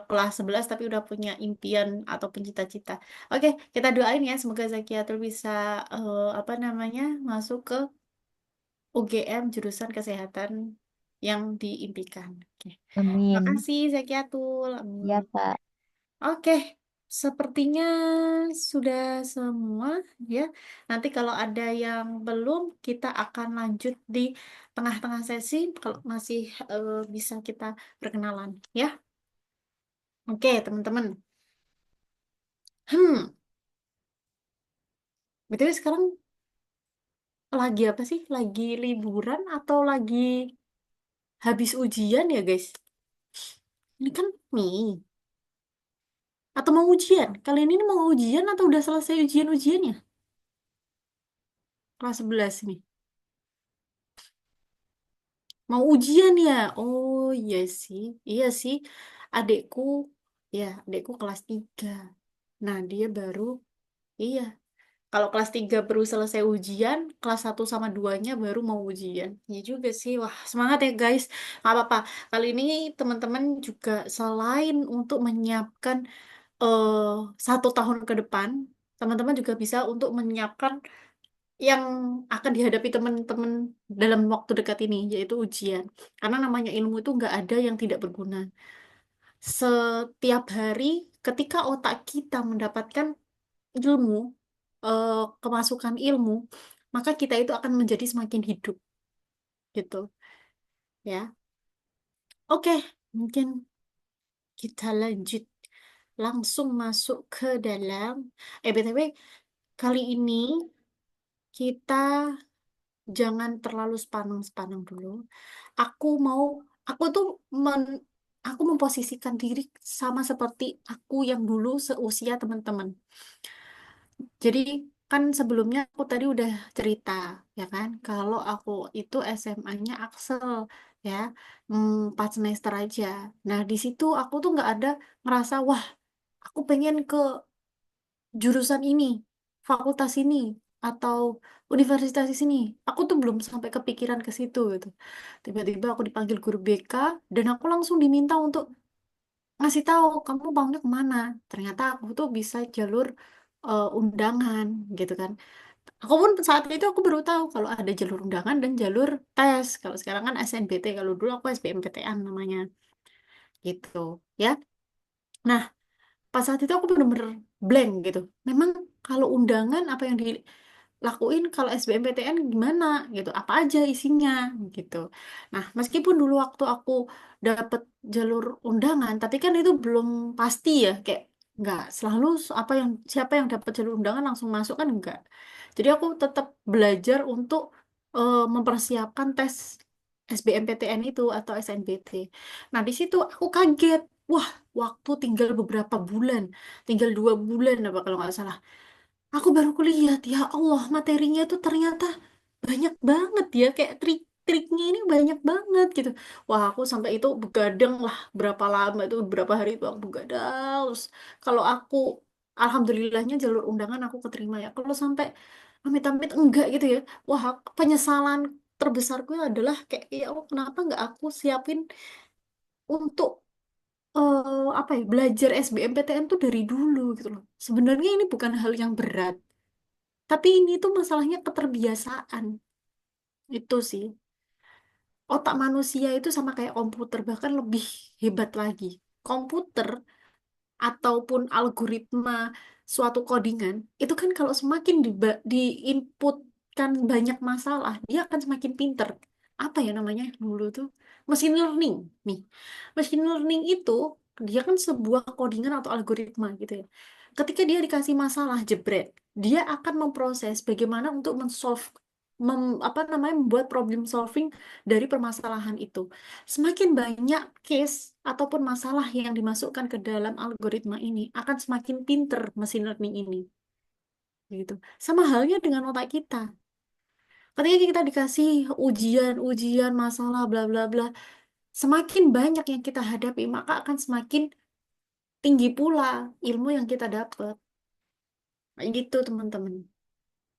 Kelas 11 tapi udah punya impian ataupun cita-cita. Oke, kita doain ya semoga Zakiatul bisa apa namanya masuk ke UGM jurusan kesehatan yang diimpikan. Oke. Amin. Makasih Zakiatul. Ya, Amin. Kak. Oke, sepertinya sudah semua ya. Nanti kalau ada yang belum, kita akan lanjut di tengah-tengah sesi. Kalau masih bisa kita perkenalan ya. Oke, teman-teman. Hmm, BTW sekarang lagi apa sih? Lagi liburan atau lagi habis ujian ya, guys? Ini kan Mei. Atau mau ujian? Kalian ini mau ujian atau udah selesai ujian-ujiannya? Kelas 11 nih. Mau ujian ya? Oh iya sih. Iya sih. Adekku, ya adekku kelas 3. Nah dia baru, iya. Kalau kelas 3 baru selesai ujian, kelas 1 sama 2-nya baru mau ujian. Iya juga sih. Wah semangat ya guys. Nggak apa-apa. Kali ini teman-teman juga selain untuk menyiapkan 1 tahun ke depan, teman-teman juga bisa untuk menyiapkan yang akan dihadapi teman-teman dalam waktu dekat ini, yaitu ujian. Karena namanya ilmu itu nggak ada yang tidak berguna. Setiap hari, ketika otak kita mendapatkan ilmu, kemasukan ilmu, maka kita itu akan menjadi semakin hidup, gitu. Ya, oke, mungkin kita lanjut langsung masuk ke dalam. BTW, kali ini kita jangan terlalu sepanang-sepanang dulu. Aku mau, aku tuh men, aku memposisikan diri sama seperti aku yang dulu seusia teman-teman. Jadi kan sebelumnya aku tadi udah cerita, ya kan, kalau aku itu SMA-nya Axel, ya, 4 semester aja. Nah di situ aku tuh nggak ada ngerasa, wah, aku pengen ke jurusan ini, fakultas ini, atau universitas di sini. Aku tuh belum sampai kepikiran ke situ gitu. Tiba-tiba aku dipanggil guru BK dan aku langsung diminta untuk ngasih tahu kamu maunya kemana. Ternyata aku tuh bisa jalur undangan gitu kan. Aku pun saat itu aku baru tahu kalau ada jalur undangan dan jalur tes. Kalau sekarang kan SNBT, kalau dulu aku SBMPTN namanya gitu ya. Nah, pas saat itu aku bener-bener blank gitu. Memang kalau undangan apa yang dilakuin, kalau SBMPTN gimana gitu, apa aja isinya gitu. Nah, meskipun dulu waktu aku dapet jalur undangan, tapi kan itu belum pasti ya, kayak nggak selalu apa yang siapa yang dapat jalur undangan langsung masuk kan enggak. Jadi aku tetap belajar untuk mempersiapkan tes SBMPTN itu atau SNBT. Nah, di situ aku kaget. Wah, waktu tinggal beberapa bulan, tinggal 2 bulan apa kalau nggak salah. Aku baru kulihat, ya Allah, materinya tuh ternyata banyak banget ya, kayak trik-triknya ini banyak banget gitu. Wah, aku sampai itu begadang lah, berapa lama itu, berapa hari itu aku begadang. Terus kalau aku, alhamdulillahnya jalur undangan aku keterima ya. Kalau sampai amit-amit enggak gitu ya, wah, penyesalan terbesarku adalah kayak, ya Allah, kenapa nggak aku siapin untuk apa ya, belajar SBMPTN tuh dari dulu gitu loh. Sebenarnya ini bukan hal yang berat, tapi ini tuh masalahnya keterbiasaan. Itu sih. Otak manusia itu sama kayak komputer, bahkan lebih hebat lagi. Komputer ataupun algoritma suatu codingan, itu kan kalau semakin diinputkan banyak masalah, dia akan semakin pinter. Apa ya namanya dulu tuh? Machine learning. Nih, machine learning itu dia kan sebuah codingan atau algoritma gitu ya. Ketika dia dikasih masalah jebret, dia akan memproses bagaimana untuk apa namanya, membuat problem solving dari permasalahan itu. Semakin banyak case ataupun masalah yang dimasukkan ke dalam algoritma ini, akan semakin pinter machine learning ini. Gitu. Sama halnya dengan otak kita. Ketika kita dikasih ujian, masalah, bla bla bla, semakin banyak yang kita hadapi, maka akan semakin tinggi pula ilmu yang kita dapat. Kayak gitu, teman-teman.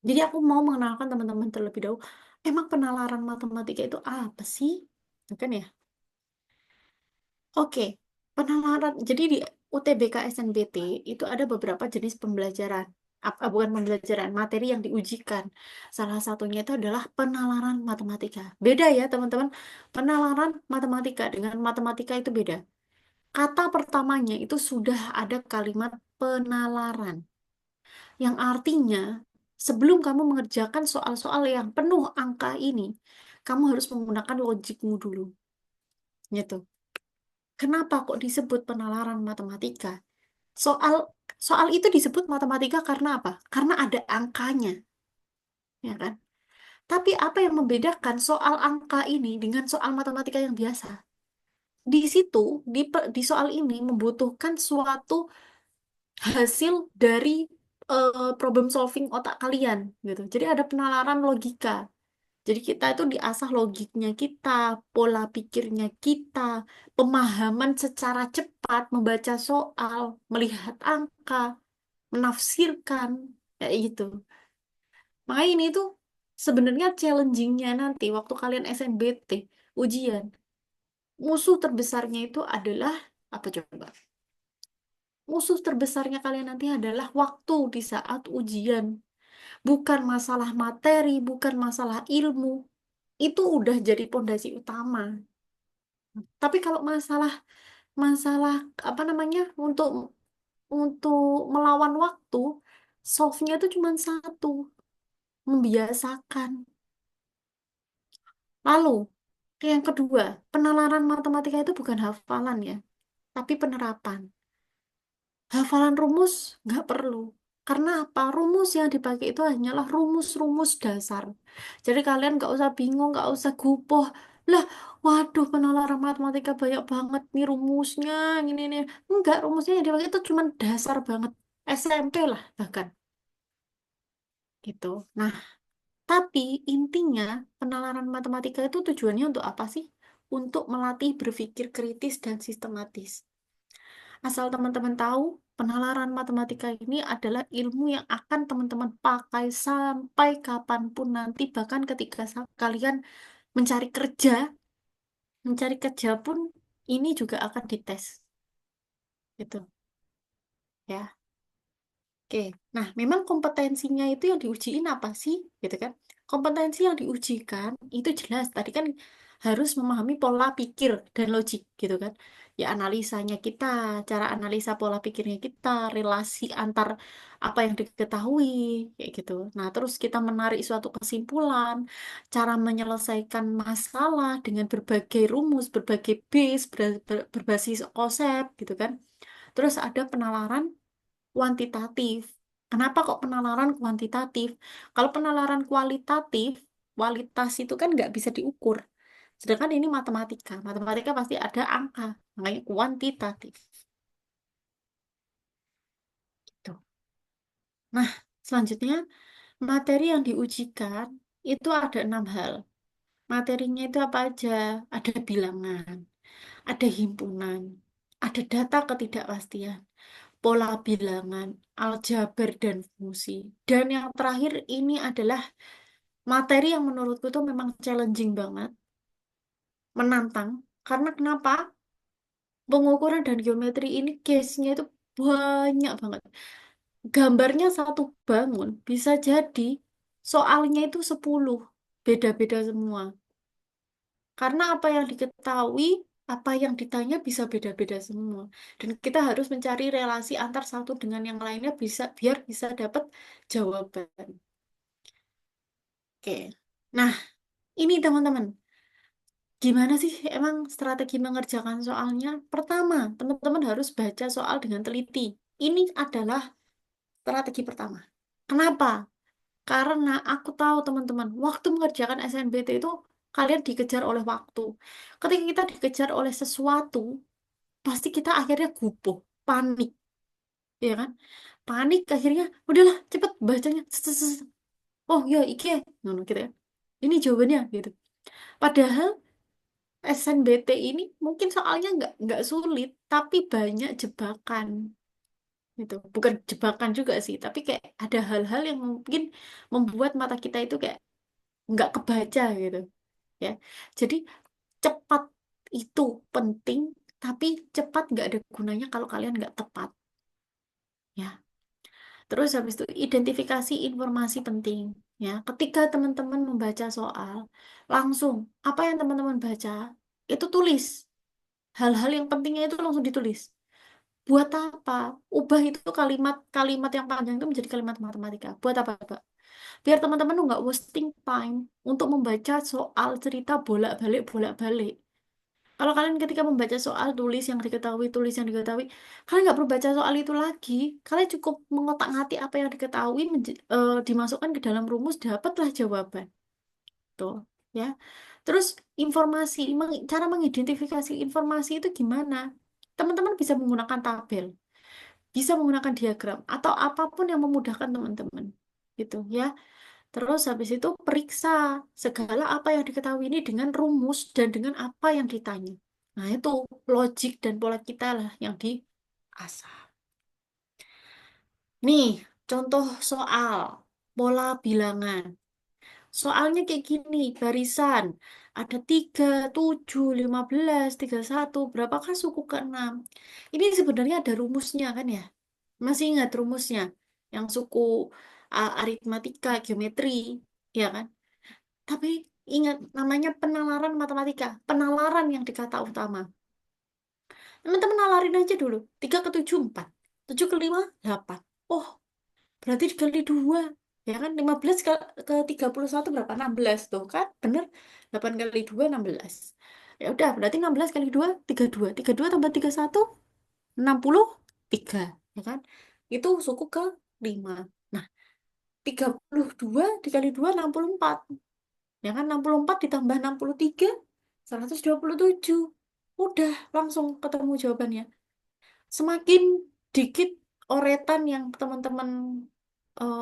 Jadi aku mau mengenalkan teman-teman terlebih dahulu. Emang penalaran matematika itu apa sih? Itu kan ya. Oke, penalaran. Jadi di UTBK SNBT itu ada beberapa jenis pembelajaran. Bukan pembelajaran, materi yang diujikan. Salah satunya itu adalah penalaran matematika. Beda ya, teman-teman. Penalaran matematika dengan matematika itu beda. Kata pertamanya itu sudah ada kalimat penalaran. Yang artinya, sebelum kamu mengerjakan soal-soal yang penuh angka ini, kamu harus menggunakan logikmu dulu. Gitu. Kenapa kok disebut penalaran matematika? Soal soal itu disebut matematika karena apa? Karena ada angkanya, ya kan? Tapi apa yang membedakan soal angka ini dengan soal matematika yang biasa? Di situ, di soal ini membutuhkan suatu hasil dari problem solving otak kalian, gitu. Jadi ada penalaran logika. Jadi kita itu diasah logiknya kita, pola pikirnya kita, pemahaman secara cepat, membaca soal, melihat angka, menafsirkan, kayak gitu. Makanya ini tuh sebenarnya challengingnya nanti waktu kalian SNBT, ujian. Musuh terbesarnya itu adalah, apa coba? Musuh terbesarnya kalian nanti adalah waktu di saat ujian. Bukan masalah materi, bukan masalah ilmu. Itu udah jadi pondasi utama. Tapi kalau masalah masalah apa namanya untuk melawan waktu, solve-nya itu cuma satu, membiasakan. Lalu, yang kedua, penalaran matematika itu bukan hafalan ya, tapi penerapan. Hafalan rumus nggak perlu. Karena apa? Rumus yang dipakai itu hanyalah rumus-rumus dasar. Jadi kalian nggak usah bingung, nggak usah gupoh. Lah, waduh penalaran matematika banyak banget nih rumusnya, ini nih. Enggak, rumusnya yang dipakai itu cuma dasar banget. SMP lah bahkan. Gitu. Nah, tapi intinya penalaran matematika itu tujuannya untuk apa sih? Untuk melatih berpikir kritis dan sistematis. Asal teman-teman tahu, penalaran matematika ini adalah ilmu yang akan teman-teman pakai sampai kapanpun nanti, bahkan ketika kalian mencari kerja, mencari kerja pun ini juga akan dites, gitu ya. Oke, nah memang kompetensinya itu yang diujiin apa sih, gitu kan? Kompetensi yang diujikan itu jelas tadi kan harus memahami pola pikir dan logik, gitu kan? Ya analisanya kita, cara analisa pola pikirnya kita, relasi antar apa yang diketahui, kayak gitu. Nah terus kita menarik suatu kesimpulan, cara menyelesaikan masalah dengan berbagai rumus, berbagai base, berbasis konsep, gitu kan? Terus ada penalaran kuantitatif. Kenapa kok penalaran kuantitatif? Kalau penalaran kualitatif, kualitas itu kan nggak bisa diukur. Sedangkan ini matematika. Matematika pasti ada angka, makanya kuantitatif. Gitu. Nah, selanjutnya materi yang diujikan itu ada 6 hal. Materinya itu apa aja? Ada bilangan, ada himpunan, ada data ketidakpastian, pola bilangan, aljabar, dan fungsi. Dan yang terakhir ini adalah materi yang menurutku tuh memang challenging banget, menantang. Karena kenapa? Pengukuran dan geometri ini case-nya itu banyak banget. Gambarnya satu bangun, bisa jadi soalnya itu 10. Beda-beda semua. Karena apa yang diketahui, apa yang ditanya bisa beda-beda semua. Dan kita harus mencari relasi antar satu dengan yang lainnya biar bisa dapat jawaban. Oke. Nah, ini teman-teman. Gimana sih emang strategi mengerjakan soalnya? Pertama, teman-teman harus baca soal dengan teliti. Ini adalah strategi pertama. Kenapa? Karena aku tahu teman-teman, waktu mengerjakan SNBT itu kalian dikejar oleh waktu. Ketika kita dikejar oleh sesuatu, pasti kita akhirnya gupuh, panik, ya kan? Panik akhirnya, udahlah cepet bacanya. Oh ya, iki ya. Gitu ya. Ini jawabannya gitu. Padahal SNBT ini mungkin soalnya nggak sulit, tapi banyak jebakan, Itu bukan jebakan juga sih, tapi kayak ada hal-hal yang mungkin membuat mata kita itu kayak nggak kebaca gitu ya. Jadi cepat itu penting, tapi cepat nggak ada gunanya kalau kalian nggak tepat ya. Terus habis itu identifikasi informasi penting ya. Ketika teman-teman membaca soal, langsung apa yang teman-teman baca itu tulis. Hal-hal yang pentingnya itu langsung ditulis. Buat apa? Ubah itu kalimat-kalimat yang panjang itu menjadi kalimat matematika. Buat apa, Pak? Biar teman-teman tuh nggak wasting time untuk membaca soal cerita bolak-balik. Kalau kalian ketika membaca soal tulis yang diketahui, kalian nggak perlu baca soal itu lagi. Kalian cukup mengotak-ngatik apa yang diketahui, dimasukkan ke dalam rumus, dapatlah jawaban. Tuh, ya. Terus cara mengidentifikasi informasi itu gimana? Teman-teman bisa menggunakan tabel, bisa menggunakan diagram, atau apapun yang memudahkan teman-teman. Gitu, ya. Terus habis itu periksa segala apa yang diketahui ini dengan rumus dan dengan apa yang ditanya. Nah, itu logik dan pola kita lah yang diasah. Nih, contoh soal pola bilangan. Soalnya kayak gini, barisan. Ada 3, 7, 15, 31. Berapakah suku ke-6? Ini sebenarnya ada rumusnya kan ya? Masih ingat rumusnya? Yang suku aritmatika, geometri, ya kan? Tapi ingat namanya penalaran matematika. Penalaran yang di kata utama. Teman-teman nalarin aja dulu. 3 ke 7, 4. 7 ke 5, 8. Oh, berarti dikali 2. Ya kan? 15 ke 31 berapa? 16 tuh kan? Bener? 8 kali 2, 16. Ya udah, berarti 16 kali 2, 32. 32 tambah 31, 63. Ya kan? Itu suku ke 5. Nah, 32 dikali 2, 64. Ya kan 64 ditambah 63, 127. Udah langsung ketemu jawabannya. Semakin dikit oretan yang teman-teman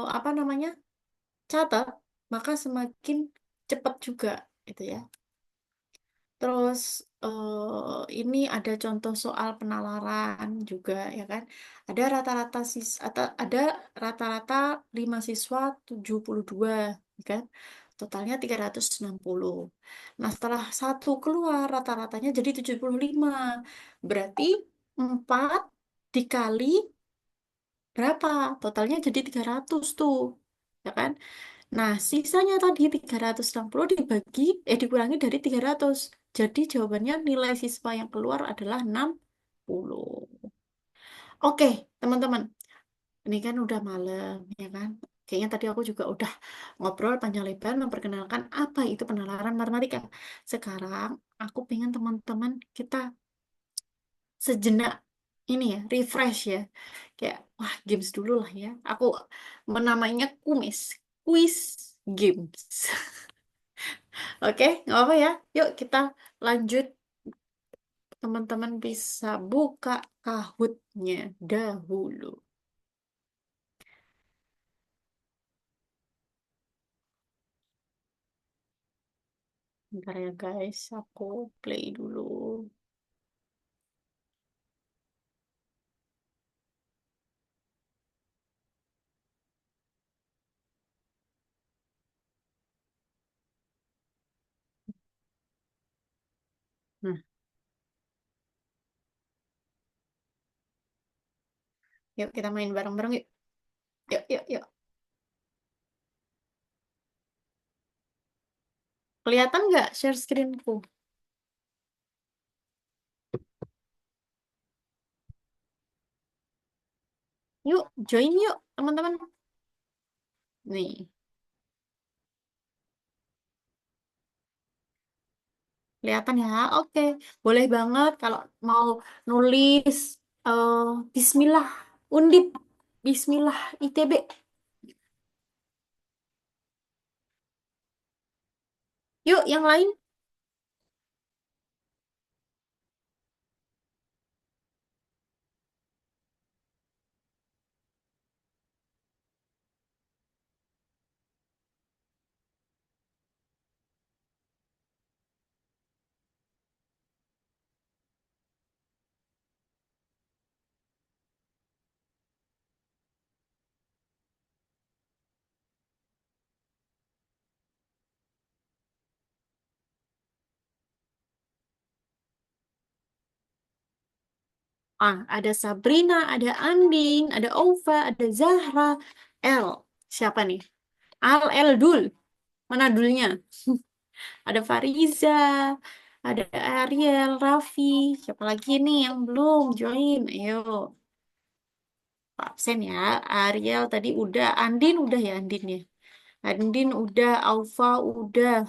apa namanya catat, maka semakin cepat juga itu ya. Terus ini ada contoh soal penalaran juga ya kan. Ada rata-rata 5 siswa 72 ya kan. Totalnya 360. Nah, setelah satu keluar rata-ratanya jadi 75. Berarti 4 dikali berapa? Totalnya jadi 300 tuh. Ya kan? Nah, sisanya tadi 360 dikurangi dari 300. Jadi jawabannya nilai siswa yang keluar adalah 60. Oke, teman-teman. Ini kan udah malam, ya kan? Kayaknya tadi aku juga udah ngobrol panjang lebar memperkenalkan apa itu penalaran matematika. Sekarang aku pengen teman-teman kita sejenak ini ya, refresh ya. Kayak, wah, games dulu lah ya. Aku menamainya quiz games. Oke, nggak apa ya. Yuk kita lanjut. Teman-teman bisa buka Kahoot-nya dahulu. Bentar ya guys, aku play dulu. Nah, yuk kita main bareng-bareng yuk. Yuk, yuk, yuk. Kelihatan nggak share screen-ku? Yuk, join yuk, teman-teman. Nih, kelihatan ya. Oke, boleh banget kalau mau nulis eh, Bismillah Undip, Bismillah ITB. Yuk, yang lain. Ada Sabrina, ada Andin, ada Ova, ada Zahra, L. Siapa nih? L Dul. Mana dulnya? Ada Fariza, ada Ariel, Raffi. Siapa lagi nih yang belum join? Ayo, absen ya. Ariel tadi udah, Andin udah ya Andin ya. Andin udah, Aufa udah,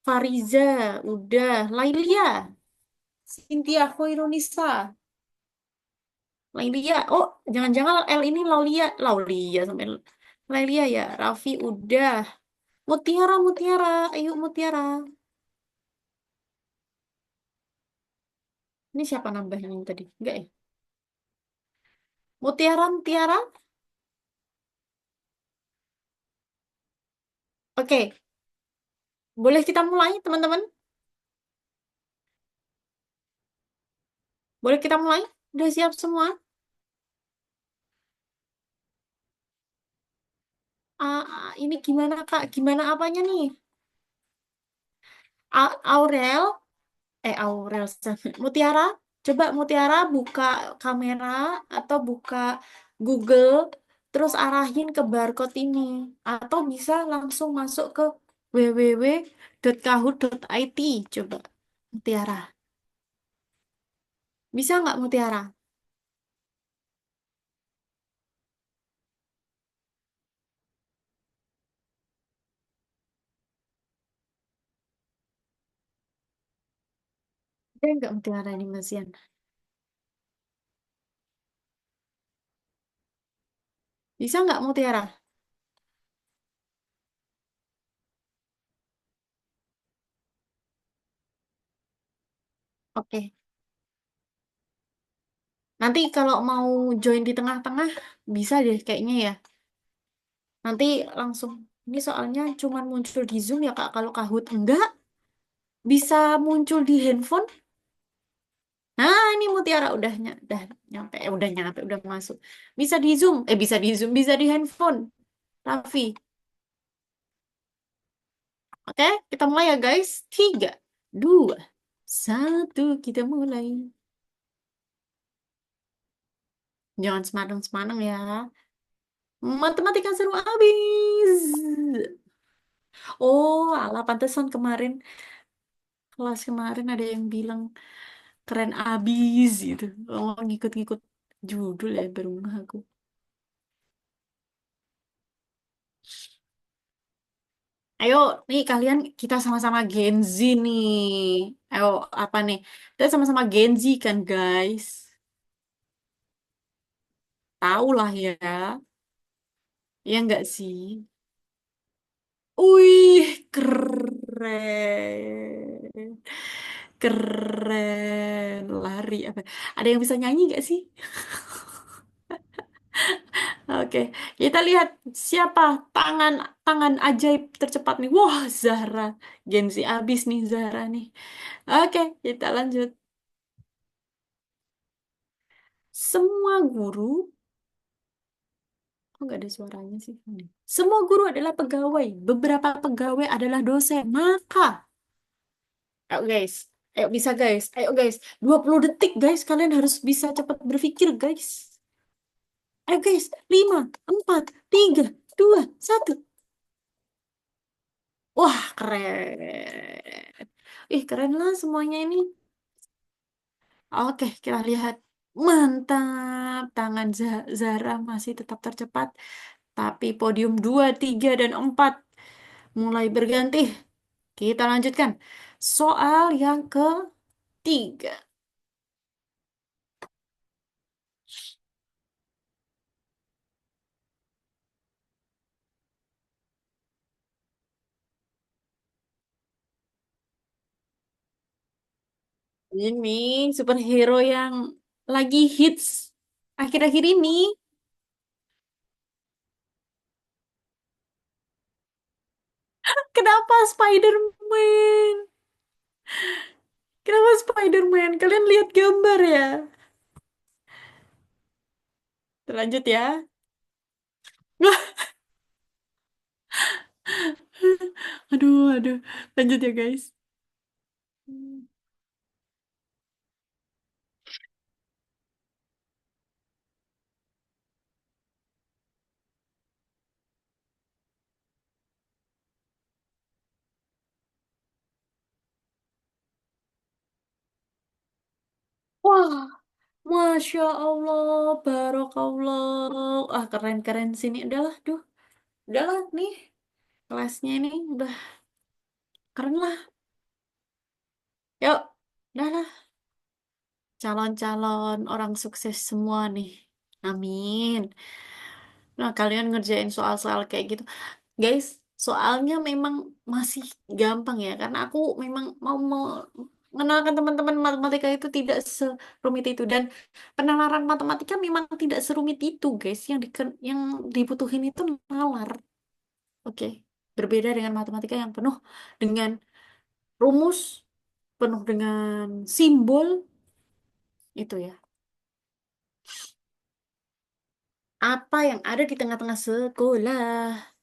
Fariza udah, Lailia, Cynthia Khoirunisa, Lailia. Oh, jangan-jangan L ini Laulia, Laulia sampai Lailia ya. Raffi udah. Mutiara, Mutiara, ayo Mutiara. Ini siapa nambahin yang tadi? Enggak ya? Mutiara, Mutiara. Oke, boleh kita mulai, teman-teman? Boleh kita mulai? Udah siap semua? Ini gimana, Kak? Gimana apanya nih? Aurel, Aurel, Mutiara, coba Mutiara buka kamera atau buka Google, terus arahin ke barcode ini. Atau bisa langsung masuk ke www.kahoot.it. Coba, Mutiara. Bisa nggak, Mutiara? Ada nggak Mutiara ini, Mas Yan? Bisa nggak, Mutiara? Oke. Nanti kalau mau join di tengah-tengah, bisa deh kayaknya ya. Nanti langsung. Ini soalnya cuman muncul di Zoom ya, Kak. Kalau Kahoot enggak, bisa muncul di handphone. Nah, ini Mutiara udah nyampe, udah masuk. Bisa di Zoom, bisa di Zoom, bisa di handphone. Raffi. Oke, kita mulai ya guys. 3, 2, 1, kita mulai. Jangan semanang-semanang ya. Matematika seru abis. Oh, ala pantesan kemarin kelas kemarin ada yang bilang keren abis gitu. Oh, ngikut-ngikut judul ya berumah aku. Ayo, nih kalian kita sama-sama Gen Z nih. Ayo, apa nih? Kita sama-sama Gen Z kan, guys? Tahu lah ya. Ya enggak sih? Wih, keren. Keren. Lari apa? Ada yang bisa nyanyi nggak sih? Oke, kita lihat siapa tangan tangan ajaib tercepat nih. Wah, Zahra. Gen Z abis nih Zahra nih. Oke, kita lanjut. Semua guru, kok nggak ada suaranya sih? Semua guru adalah pegawai. Beberapa pegawai adalah dosen. Maka, ayo guys. Ayo bisa guys. Ayo guys. 20 detik guys. Kalian harus bisa cepat berpikir guys. Ayo guys. 5, 4, 3, 2, 1. Wah, keren. Ih, keren lah semuanya ini. Oke, kita lihat. Mantap. Tangan Zara masih tetap tercepat. Tapi podium 2, 3, dan 4 mulai berganti. Kita lanjutkan. Soal yang ketiga. Ini superhero yang lagi hits akhir-akhir ini. Kenapa Spider-Man? Kenapa Spider-Man? Kalian lihat gambar ya? Lanjut ya. Aduh, aduh. Lanjut ya, guys. Wah, Masya Allah, Barokallah. Ah, keren-keren sini. Udahlah, duh. Udahlah, nih. Kelasnya ini udah keren lah. Yuk, udahlah. Calon-calon orang sukses semua nih. Amin. Nah, kalian ngerjain soal-soal kayak gitu. Guys, soalnya memang masih gampang ya. Karena aku memang mau mengenalkan teman-teman matematika itu tidak serumit itu. Dan penalaran matematika memang tidak serumit itu, guys. Yang dibutuhin itu nalar. Oke. Berbeda dengan matematika yang penuh dengan rumus, penuh dengan simbol, itu ya. Apa yang ada di tengah-tengah sekolah?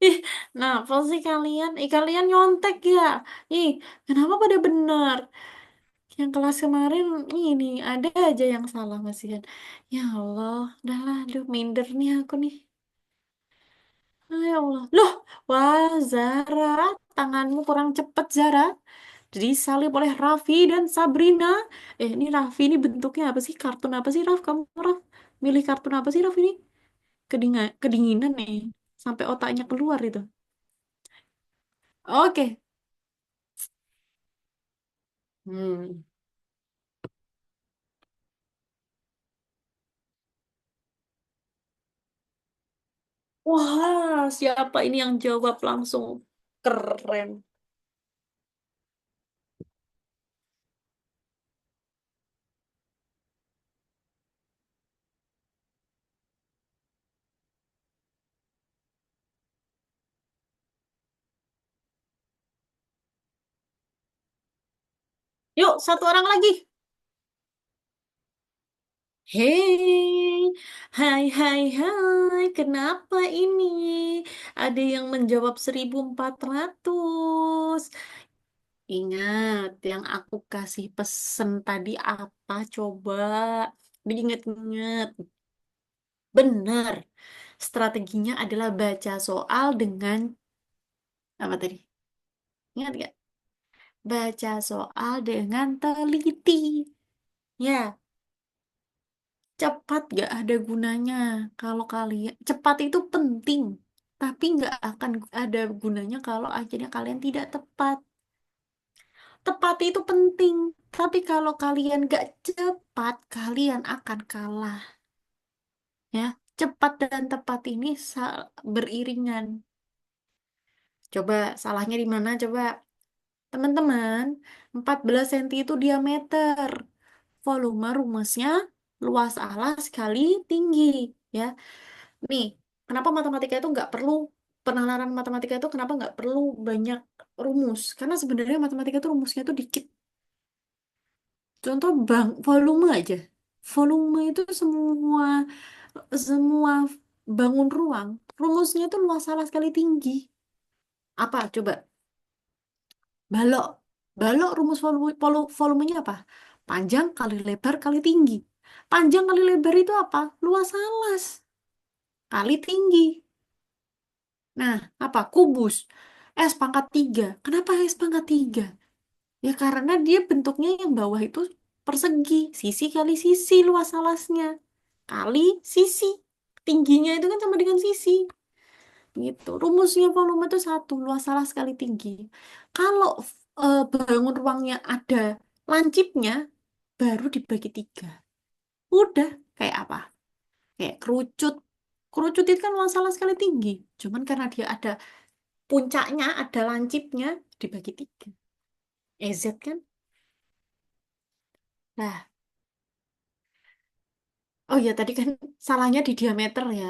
Ih, nah, apa sih kalian? Kalian nyontek ya? Ih, kenapa pada benar? Yang kelas kemarin ini ada aja yang salah masihan. Ya Allah, udahlah, aduh minder nih aku nih. Ah, ya Allah. Loh, wah Zara, tanganmu kurang cepat Zara. Disalib oleh Raffi dan Sabrina. Ini Raffi ini bentuknya apa sih? Kartun apa sih Raff? Kamu Raff milih kartun apa sih Raff ini? Kedinginan nih. Sampai otaknya keluar itu. Oke. Hmm. Wah, siapa ini yang jawab langsung? Keren. Yuk, satu orang lagi. Hei, hai, kenapa ini? Ada yang menjawab 1400. Ingat, yang aku kasih pesen tadi apa? Coba diingat-ingat. Benar. Strateginya adalah baca soal dengan apa tadi? Ingat nggak? Baca soal dengan teliti. Ya, cepat gak ada gunanya kalau kalian cepat itu penting, tapi nggak akan ada gunanya kalau akhirnya kalian tidak tepat. Tepat itu penting, tapi kalau kalian gak cepat, kalian akan kalah. Ya, cepat dan tepat ini beriringan. Coba salahnya di mana? Coba teman-teman, 14 cm itu diameter. Volume rumusnya luas alas kali tinggi. Ya, nih, kenapa matematika itu nggak perlu penalaran matematika itu kenapa nggak perlu banyak rumus? Karena sebenarnya matematika itu rumusnya itu dikit. Contoh volume aja. Volume itu semua semua bangun ruang. Rumusnya itu luas alas kali tinggi. Apa? Coba balok. Balok rumus volumenya apa? Panjang kali lebar kali tinggi. Panjang kali lebar itu apa? Luas alas kali tinggi. Nah, apa? Kubus. S pangkat 3. Kenapa S pangkat 3? Ya karena dia bentuknya yang bawah itu persegi. Sisi kali sisi luas alasnya. Kali sisi. Tingginya itu kan sama dengan sisi. Gitu. Rumusnya volume itu satu. Luas alas kali tinggi. Kalau bangun ruangnya ada lancipnya, baru dibagi 3. Udah. Kayak apa? Kayak kerucut. Kerucut itu kan luas alas kali tinggi. Cuman karena dia ada puncaknya, ada lancipnya, dibagi 3. EZ kan? Nah, oh ya tadi kan salahnya di diameter ya.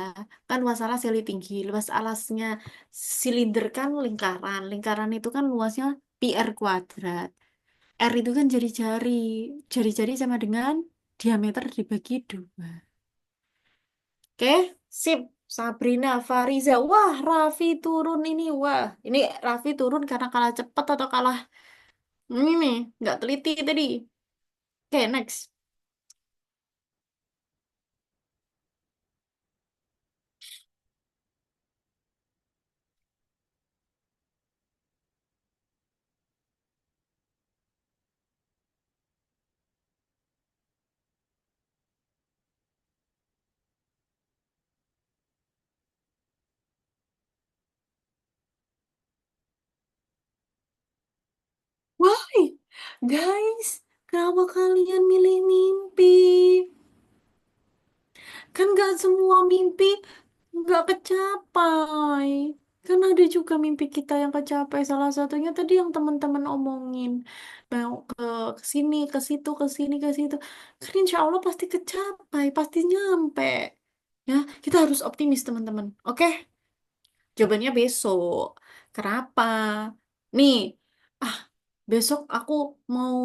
Kan luas alas seli tinggi. Luas alasnya silinder kan lingkaran. Lingkaran itu kan luasnya pi r kuadrat. R itu kan jari-jari. Jari-jari sama dengan diameter dibagi 2. Oke, sip. Sabrina, Fariza. Wah, Raffi turun ini. Wah, ini Raffi turun karena kalah cepat atau kalah Ini nih, nggak teliti tadi. Oke, next. Why? Guys, kenapa kalian milih mimpi? Kan nggak semua mimpi nggak kecapai. Kan ada juga mimpi kita yang kecapai. Salah satunya tadi yang teman-teman omongin. Mau ke sini, ke situ, ke sini, ke situ. Kan insya Allah pasti kecapai, pasti nyampe. Ya, kita harus optimis teman-teman. Oke, jawabannya besok. Kenapa? Nih, ah, besok aku mau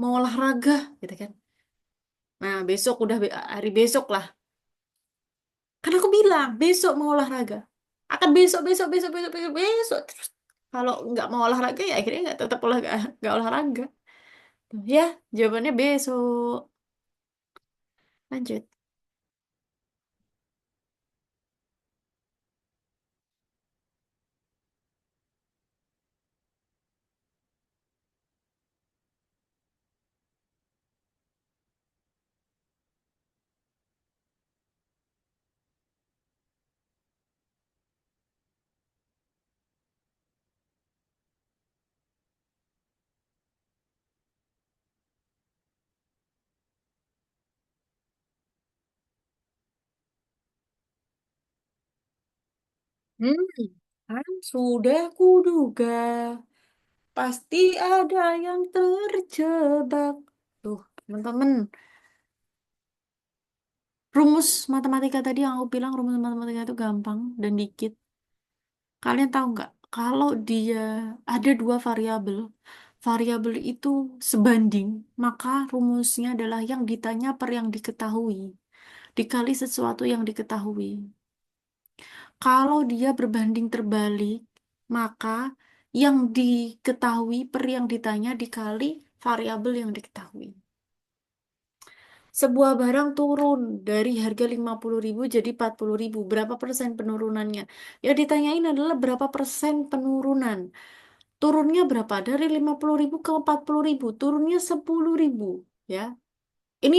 mau olahraga, gitu kan. Nah, besok udah hari besok lah. Kan aku bilang besok mau olahraga. Akan besok, besok, besok, besok, besok, besok. Terus kalau nggak mau olahraga ya akhirnya nggak tetap olahraga, nggak olahraga. Ya, jawabannya besok. Lanjut. Hmm, kan sudah kuduga. Pasti ada yang terjebak. Tuh, teman-teman. Rumus matematika tadi yang aku bilang rumus matematika itu gampang dan dikit. Kalian tahu nggak? Kalau dia ada dua variabel, variabel itu sebanding, maka rumusnya adalah yang ditanya per yang diketahui, dikali sesuatu yang diketahui. Kalau dia berbanding terbalik, maka yang diketahui per yang ditanya dikali variabel yang diketahui. Sebuah barang turun dari harga 50.000 jadi 40.000. Berapa persen penurunannya? Ya ditanyain adalah berapa persen penurunan. Turunnya berapa? Dari 50.000 ke 40.000. Turunnya 10.000. Ya. Ini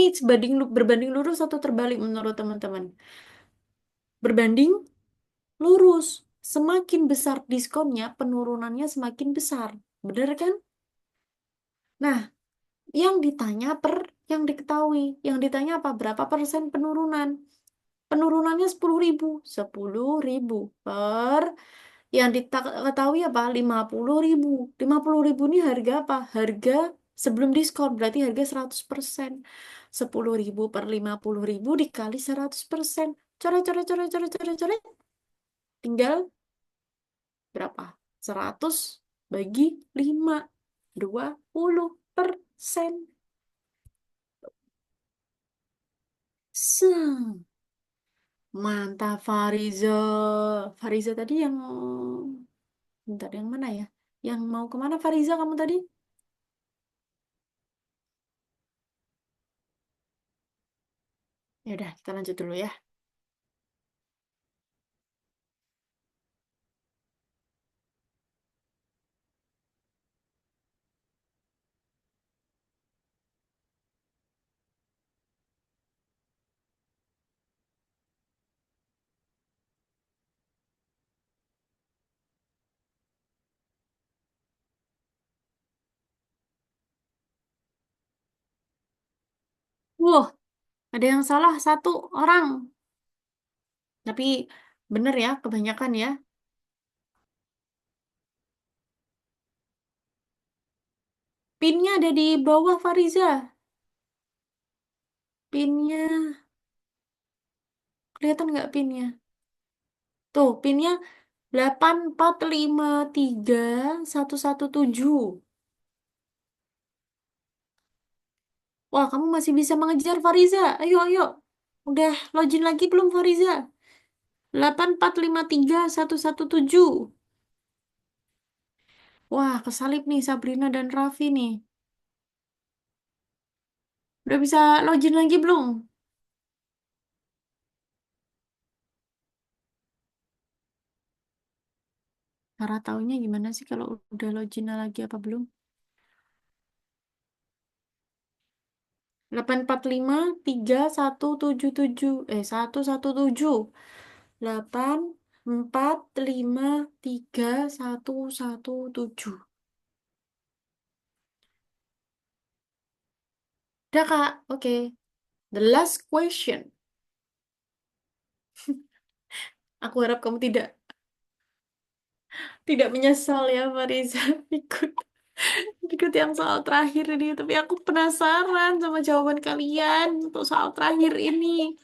berbanding lurus atau terbalik menurut teman-teman? Berbanding lurus. Semakin besar diskonnya, penurunannya semakin besar. Benar kan? Nah, yang ditanya per yang diketahui. Yang ditanya apa? Berapa persen penurunan? Penurunannya 10.000. 10.000 per yang diketahui apa? 50.000. 50.000 ini harga apa? Harga sebelum diskon. Berarti harga 100%. 10.000 per 50.000 dikali 100%. Coret, coret, coret, coret, coret, coret. Tinggal berapa? 100 bagi 5. 20%. Se. Mantap Fariza. Fariza tadi yang bentar yang mana ya? Yang mau kemana Fariza kamu tadi? Ya udah, kita lanjut dulu ya. Wah, ada yang salah satu orang. Tapi bener ya, kebanyakan ya. Pinnya ada di bawah Fariza. Pinnya, kelihatan nggak pinnya? Tuh, pinnya 8453117. Wah, kamu masih bisa mengejar Fariza. Ayo, ayo. Udah login lagi belum Fariza? 8453117. Wah, kesalip nih Sabrina dan Raffi nih. Udah bisa login lagi belum? Cara taunya gimana sih kalau udah login lagi apa belum? 845 3 1 7 7 1 1 7 845 3 1 1 7. Udah Kak, oke. The last question. Aku harap kamu tidak menyesal ya Fariza ikut ikut yang soal terakhir ini. Tapi aku penasaran sama jawaban kalian untuk soal terakhir ini.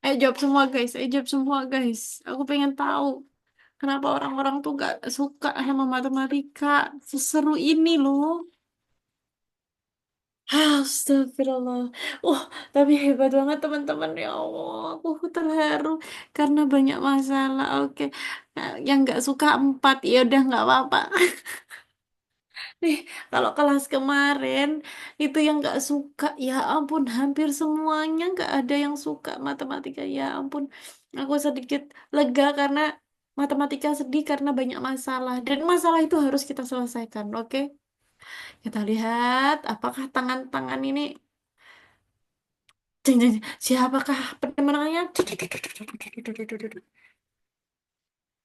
Ayo jawab semua guys, ayo jawab semua guys. Aku pengen tahu kenapa orang-orang tuh gak suka sama matematika. Seseru ini loh. Astagfirullah. Oh, tapi hebat banget teman-teman. Ya Allah, aku terharu karena banyak masalah. Oke. Nah, yang nggak suka 4, ya udah nggak apa-apa. Nih, kalau kelas kemarin itu yang nggak suka, ya ampun, hampir semuanya nggak ada yang suka matematika. Ya ampun, aku sedikit lega karena matematika sedih karena banyak masalah. Dan masalah itu harus kita selesaikan, oke? Kita lihat apakah tangan-tangan ini Jeng, jeng, jeng. Siapakah pemenangnya?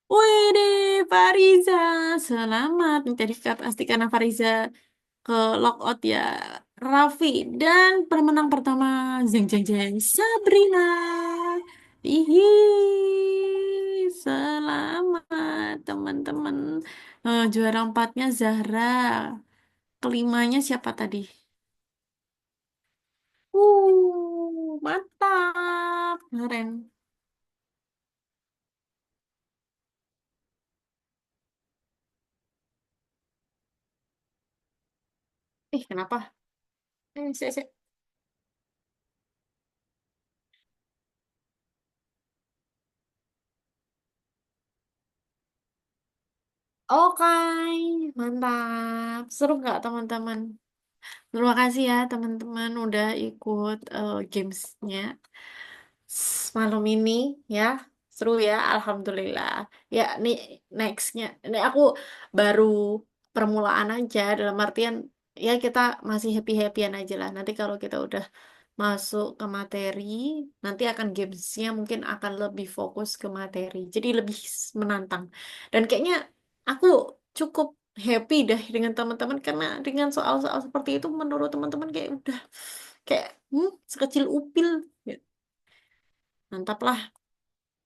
Wede, Fariza. Selamat. Tadi pasti karena Fariza ke lockout ya. Raffi. Dan pemenang pertama, jeng, jeng, jeng. Sabrina. Ihi. Selamat, teman-teman. Juara empatnya Zahra. Kelimanya siapa tadi? Mantap. Keren. Kenapa? Saya. Oke, mantap. Seru nggak teman-teman? Terima kasih ya teman-teman udah ikut gamesnya malam ini ya. Seru ya, Alhamdulillah. Ya, nih nextnya. Ini aku baru permulaan aja dalam artian ya kita masih happy-happyan aja lah. Nanti kalau kita udah masuk ke materi, nanti akan gamesnya mungkin akan lebih fokus ke materi. Jadi lebih menantang. Dan kayaknya aku cukup happy deh dengan teman-teman karena dengan soal-soal seperti itu menurut teman-teman kayak udah kayak sekecil upil. Ya, mantap lah.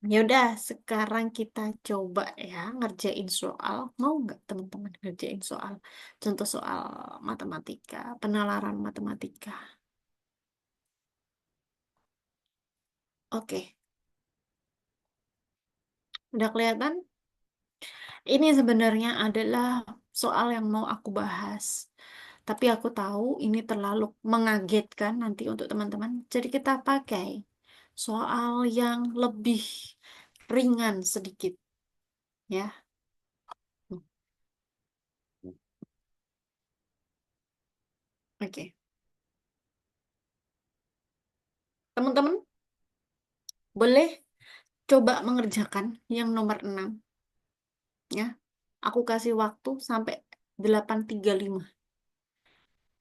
Ya udah, sekarang kita coba ya ngerjain soal. Mau nggak teman-teman ngerjain soal? Contoh soal matematika, penalaran matematika. Oke, udah kelihatan? Ini sebenarnya adalah soal yang mau aku bahas. Tapi aku tahu ini terlalu mengagetkan nanti untuk teman-teman. Jadi kita pakai soal yang lebih ringan sedikit, ya. Oke. Teman-teman, boleh coba mengerjakan yang nomor 6, ya. Aku kasih waktu sampai 8.35.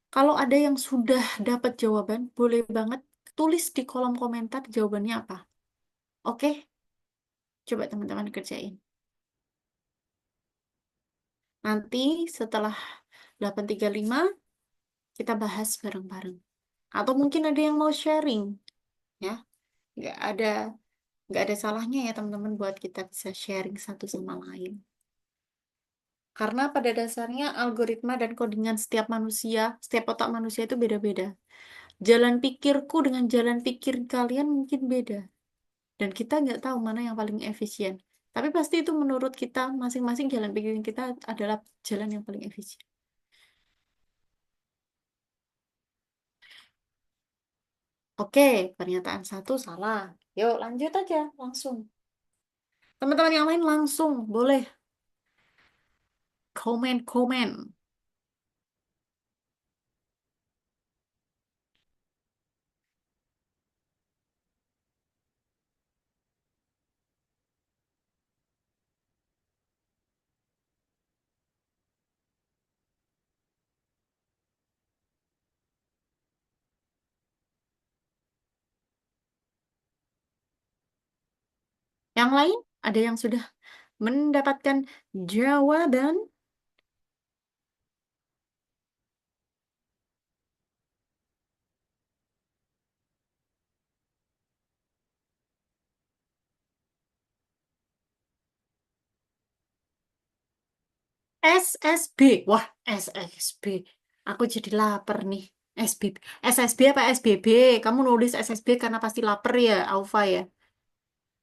Kalau ada yang sudah dapat jawaban, boleh banget tulis di kolom komentar jawabannya apa. Oke? Coba teman-teman kerjain. Nanti setelah 8.35 kita bahas bareng-bareng. Atau mungkin ada yang mau sharing, ya. Nggak ada nggak ada salahnya ya teman-teman buat kita bisa sharing satu sama lain. Karena pada dasarnya algoritma dan codingan setiap manusia, setiap otak manusia itu beda-beda. Jalan pikirku dengan jalan pikir kalian mungkin beda. Dan kita nggak tahu mana yang paling efisien. Tapi pasti itu menurut kita masing-masing jalan pikir kita adalah jalan yang paling efisien. Oke, pernyataan satu salah. Yuk lanjut aja langsung. Teman-teman yang lain langsung boleh Komen. Yang lain, ada yang sudah mendapatkan jawaban? SSB. Wah, SSB. Aku jadi lapar nih. SBB. SSB apa SBB? Kamu nulis SSB karena pasti lapar ya, Aufa ya.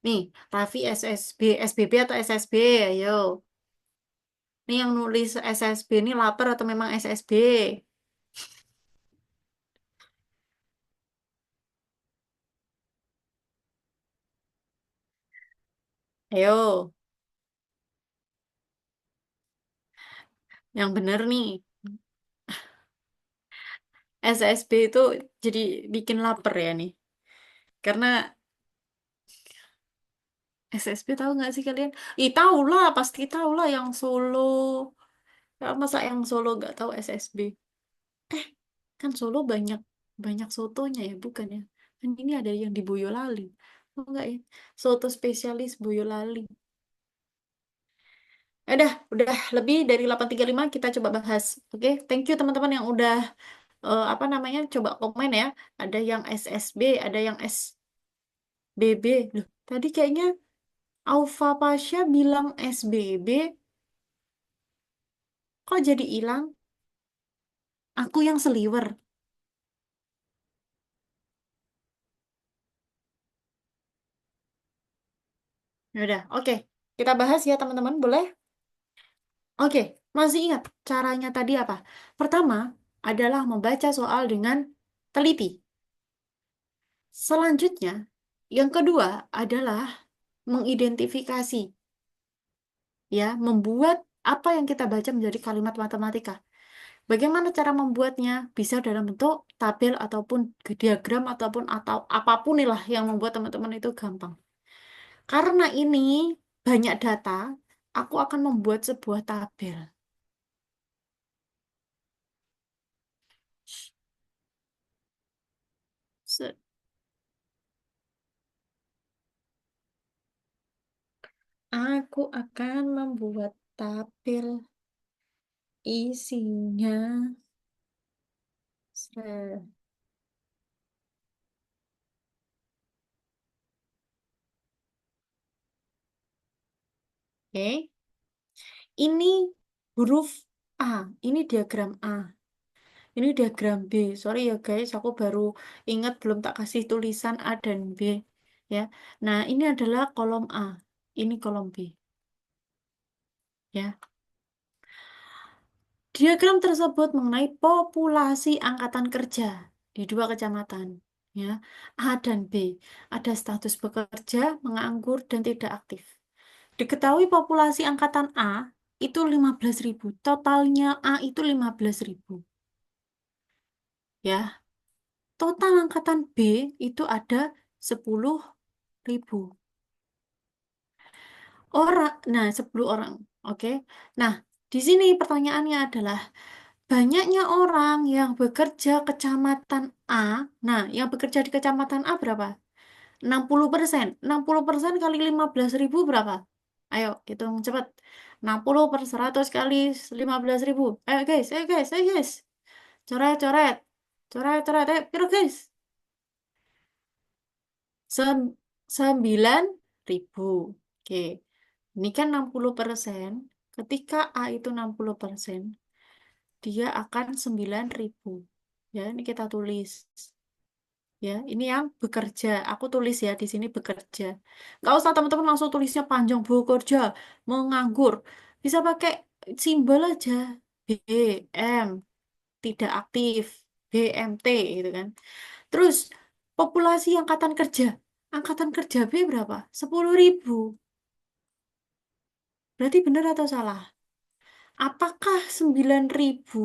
Nih, Raffi SSB. SBB atau SSB? Ayo. Nih yang nulis SSB ini lapar atau memang SSB? Ayo, yang bener nih. SSB itu jadi bikin lapar ya nih. Karena SSB tahu nggak sih kalian? Ih, tahu lah, pasti tahu lah yang Solo. Ya, masa yang Solo nggak tahu SSB? Eh, kan Solo banyak banyak sotonya ya, bukan ya? Kan ini ada yang di Boyolali. Oh enggak ya? Soto spesialis Boyolali. Udah lebih dari 835 kita coba bahas. Oke, thank you teman-teman yang udah apa namanya? Coba komen ya. Ada yang SSB, ada yang SBB. Loh, tadi kayaknya Aufa Pasha bilang SBB, kok jadi hilang? Aku yang seliwer. Udah, oke. Kita bahas ya teman-teman, boleh? Oke, masih ingat caranya tadi apa? Pertama adalah membaca soal dengan teliti. Selanjutnya, yang kedua adalah mengidentifikasi, ya, membuat apa yang kita baca menjadi kalimat matematika. Bagaimana cara membuatnya? Bisa dalam bentuk tabel ataupun diagram ataupun atau apapun lah yang membuat teman-teman itu gampang. Karena ini banyak data, aku akan membuat sebuah tabel. Se- Aku akan membuat tabel isinya. se- Oke, ini huruf A, ini diagram A, ini diagram B. Sorry ya guys, aku baru ingat belum tak kasih tulisan A dan B. Ya, nah ini adalah kolom A, ini kolom B. Ya, diagram tersebut mengenai populasi angkatan kerja di dua kecamatan. Ya, A dan B. Ada status bekerja, menganggur, dan tidak aktif. Diketahui populasi angkatan A itu 15.000. Totalnya A itu 15.000. Ya, total angkatan B itu ada 10.000 orang. Nah, 10 orang. Oke. Nah, di sini pertanyaannya adalah banyaknya orang yang bekerja kecamatan A. Nah, yang bekerja di kecamatan A berapa? 60%. 60% kali 15.000 berapa? Ayo, hitung cepat. 60 per 100 kali 15.000. Ayo guys. Coret, coret. Coret, ayo, piro guys? 9.000. Oke, ini kan 60%. Ketika A itu 60%, dia akan 9.000. Ya, ini kita tulis. Ya, ini yang bekerja. Aku tulis ya di sini bekerja. Nggak usah teman-teman langsung tulisnya panjang bekerja, menganggur. Bisa pakai simbol aja. BM, tidak aktif. BMT gitu kan. Terus, populasi angkatan kerja. Angkatan kerja B berapa? 10.000. Berarti benar atau salah? Apakah 9.000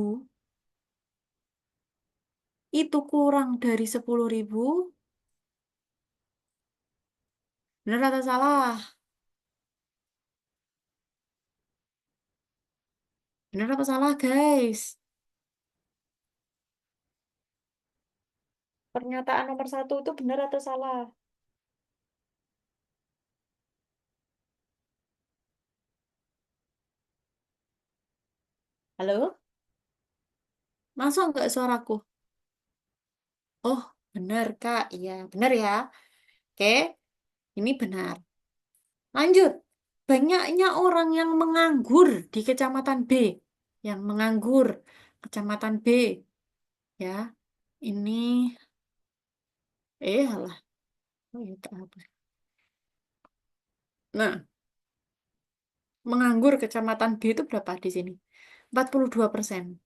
itu kurang dari 10.000? Benar atau salah? Benar apa salah, guys? Pernyataan nomor 1 itu benar atau salah? Halo? Masuk nggak suaraku? Oh, benar, Kak. Iya, benar ya. Oke, ini benar. Lanjut. Banyaknya orang yang menganggur di Kecamatan B. Yang menganggur. Kecamatan B. Ya, ini... Alah. Oh, ya, tak hapus. Nah, menganggur Kecamatan B itu berapa di sini? 42%.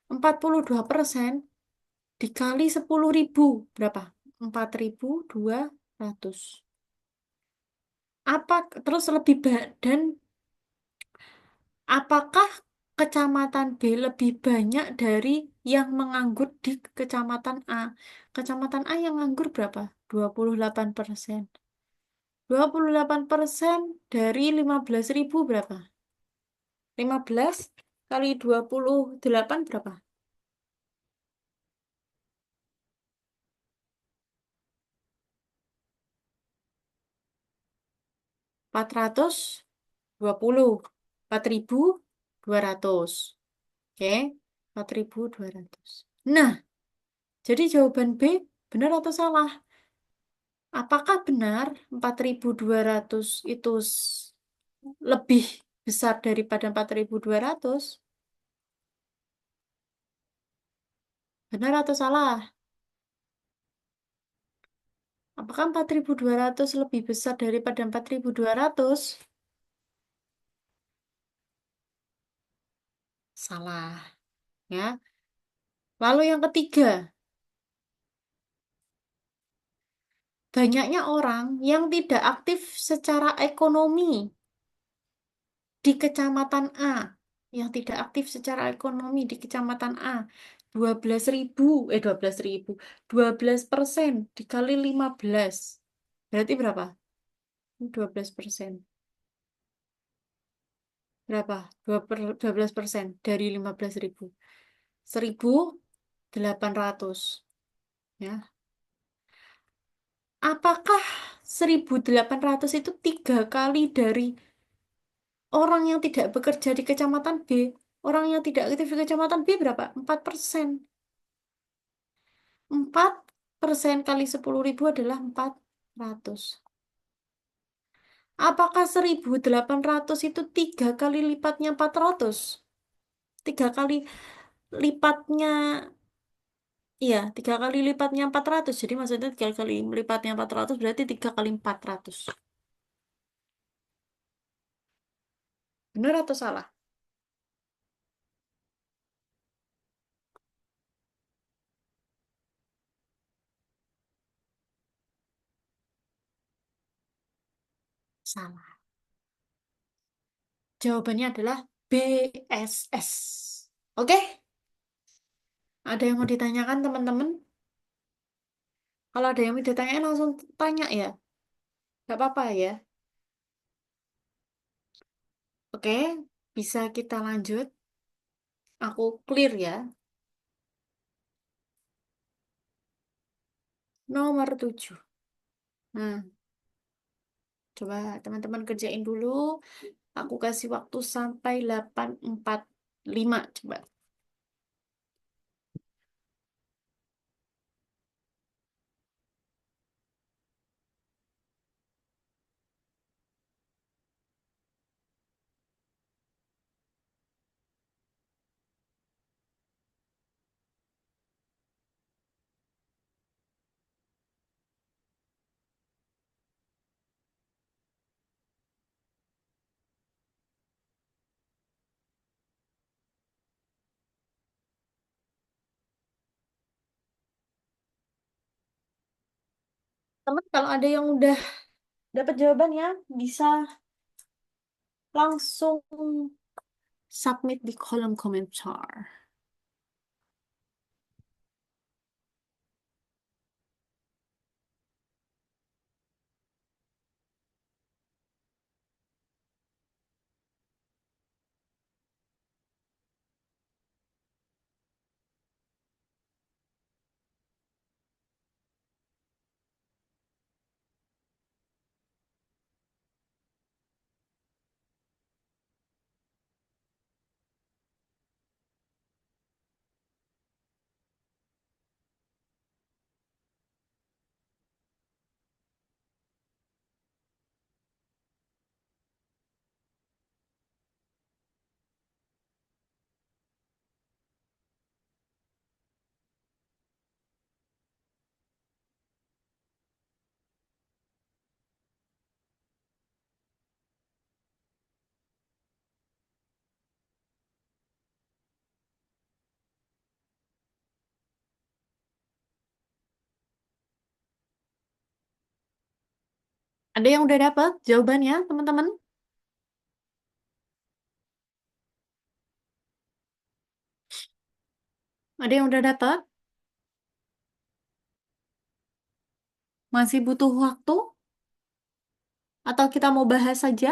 42% dikali 10.000. Berapa? 4.200. Apa terus lebih dan apakah Kecamatan B lebih banyak dari yang menganggur di Kecamatan A? Kecamatan A yang nganggur berapa? 28%. 28% dari 15.000 berapa? 15 kali 28 berapa? 420. 4.200. Oke, 4.200. Nah, jadi jawaban B benar atau salah? Apakah benar 4.200 itu lebih besar daripada 4.200? Benar atau salah? Apakah 4.200 lebih besar daripada 4.200? Salah, ya. Lalu yang ketiga, banyaknya orang yang tidak aktif secara ekonomi di Kecamatan A, yang tidak aktif secara ekonomi di Kecamatan A, 12.000, 12.000, 12% dikali 15. Berarti berapa? 12%. Berapa? 12% dari 15.000. 1.800. Ya. Apakah 1.800 itu 3 kali dari orang yang tidak bekerja di Kecamatan B? Orang yang tidak aktif di Kecamatan B berapa? 4%. 4% kali 10.000 adalah 400. Apakah 1.800 itu 3 kali lipatnya 400? 3 kali lipatnya, iya, 3 kali lipatnya 400. Jadi maksudnya 3 kali lipatnya 400 berarti 3 kali 400. Benar atau salah? Salah. Jawabannya adalah BSS. Oke? Ada yang mau ditanyakan teman-teman? Kalau ada yang mau ditanyain langsung tanya ya. Gak apa-apa ya. Oke, bisa kita lanjut. Aku clear ya. Nomor 7. Nah, coba teman-teman kerjain dulu. Aku kasih waktu sampai 8.45. Coba. Teman, kalau ada yang udah dapat jawabannya, bisa langsung submit di kolom komentar. Ada yang udah dapat jawabannya, teman-teman? Ada yang udah dapat? Masih butuh waktu? Atau kita mau bahas saja?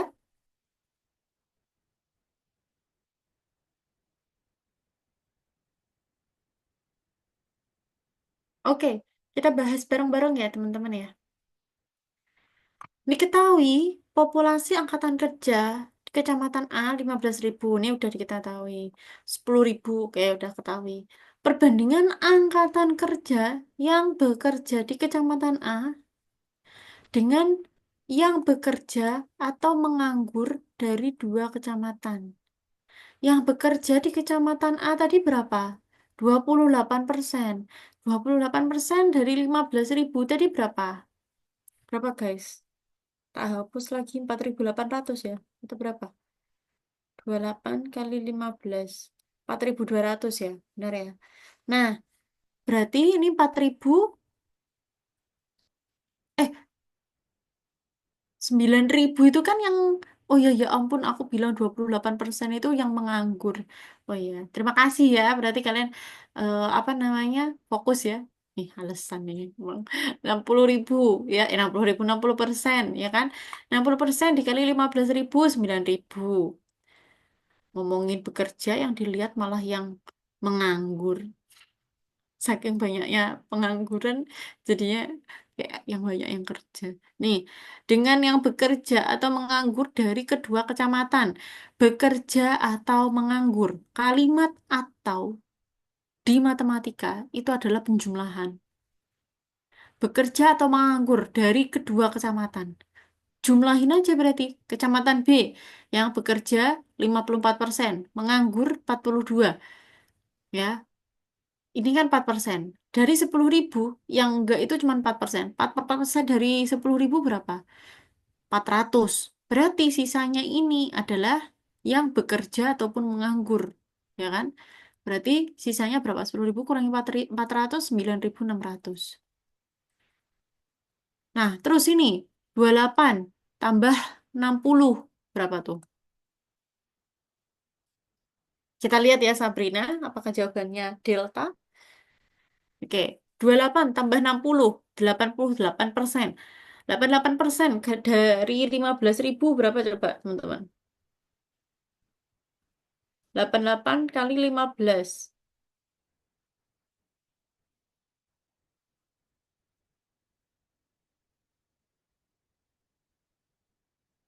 Oke, kita bahas bareng-bareng ya, teman-teman ya. Diketahui populasi angkatan kerja di Kecamatan A 15.000, ini udah diketahui. 10.000 kayak udah ketahui. Perbandingan angkatan kerja yang bekerja di Kecamatan A dengan yang bekerja atau menganggur dari dua kecamatan. Yang bekerja di Kecamatan A tadi berapa? 28%. 28% dari 15.000 tadi berapa? Berapa guys? Tak hapus lagi 4.800 ya. Itu berapa? 28 kali 15. 4.200 ya. Benar ya. Nah, berarti ini 4.000. Eh, 9.000 itu kan yang... Oh ya, ya ampun, aku bilang 28% itu yang menganggur. Oh ya, terima kasih ya. Berarti kalian, apa namanya, fokus ya. Nih, alasan nih. 60.000 ya, 60.000, 60%, ya kan? 60% dikali 15.000, 9.000. Ngomongin bekerja yang dilihat malah yang menganggur. Saking banyaknya pengangguran, jadinya kayak yang banyak yang kerja. Nih, dengan yang bekerja atau menganggur dari kedua kecamatan, bekerja atau menganggur, kalimat atau di matematika itu adalah penjumlahan. Bekerja atau menganggur dari kedua kecamatan. Jumlahin aja berarti. Kecamatan B yang bekerja 54%, menganggur 42. Ya, ini kan 4%. Dari 10.000, yang enggak itu cuma 4%. 4% dari 10.000 berapa? 400. Berarti sisanya ini adalah yang bekerja ataupun menganggur. Ya kan? Berarti sisanya berapa? 10.000 kurangi 400, 9.600. Nah, terus ini 28 tambah 60. Berapa tuh? Kita lihat ya Sabrina, apakah jawabannya delta? Oke, 28 tambah 60, 88%. 88% dari 15.000 berapa coba, teman-teman? 88 kali 15.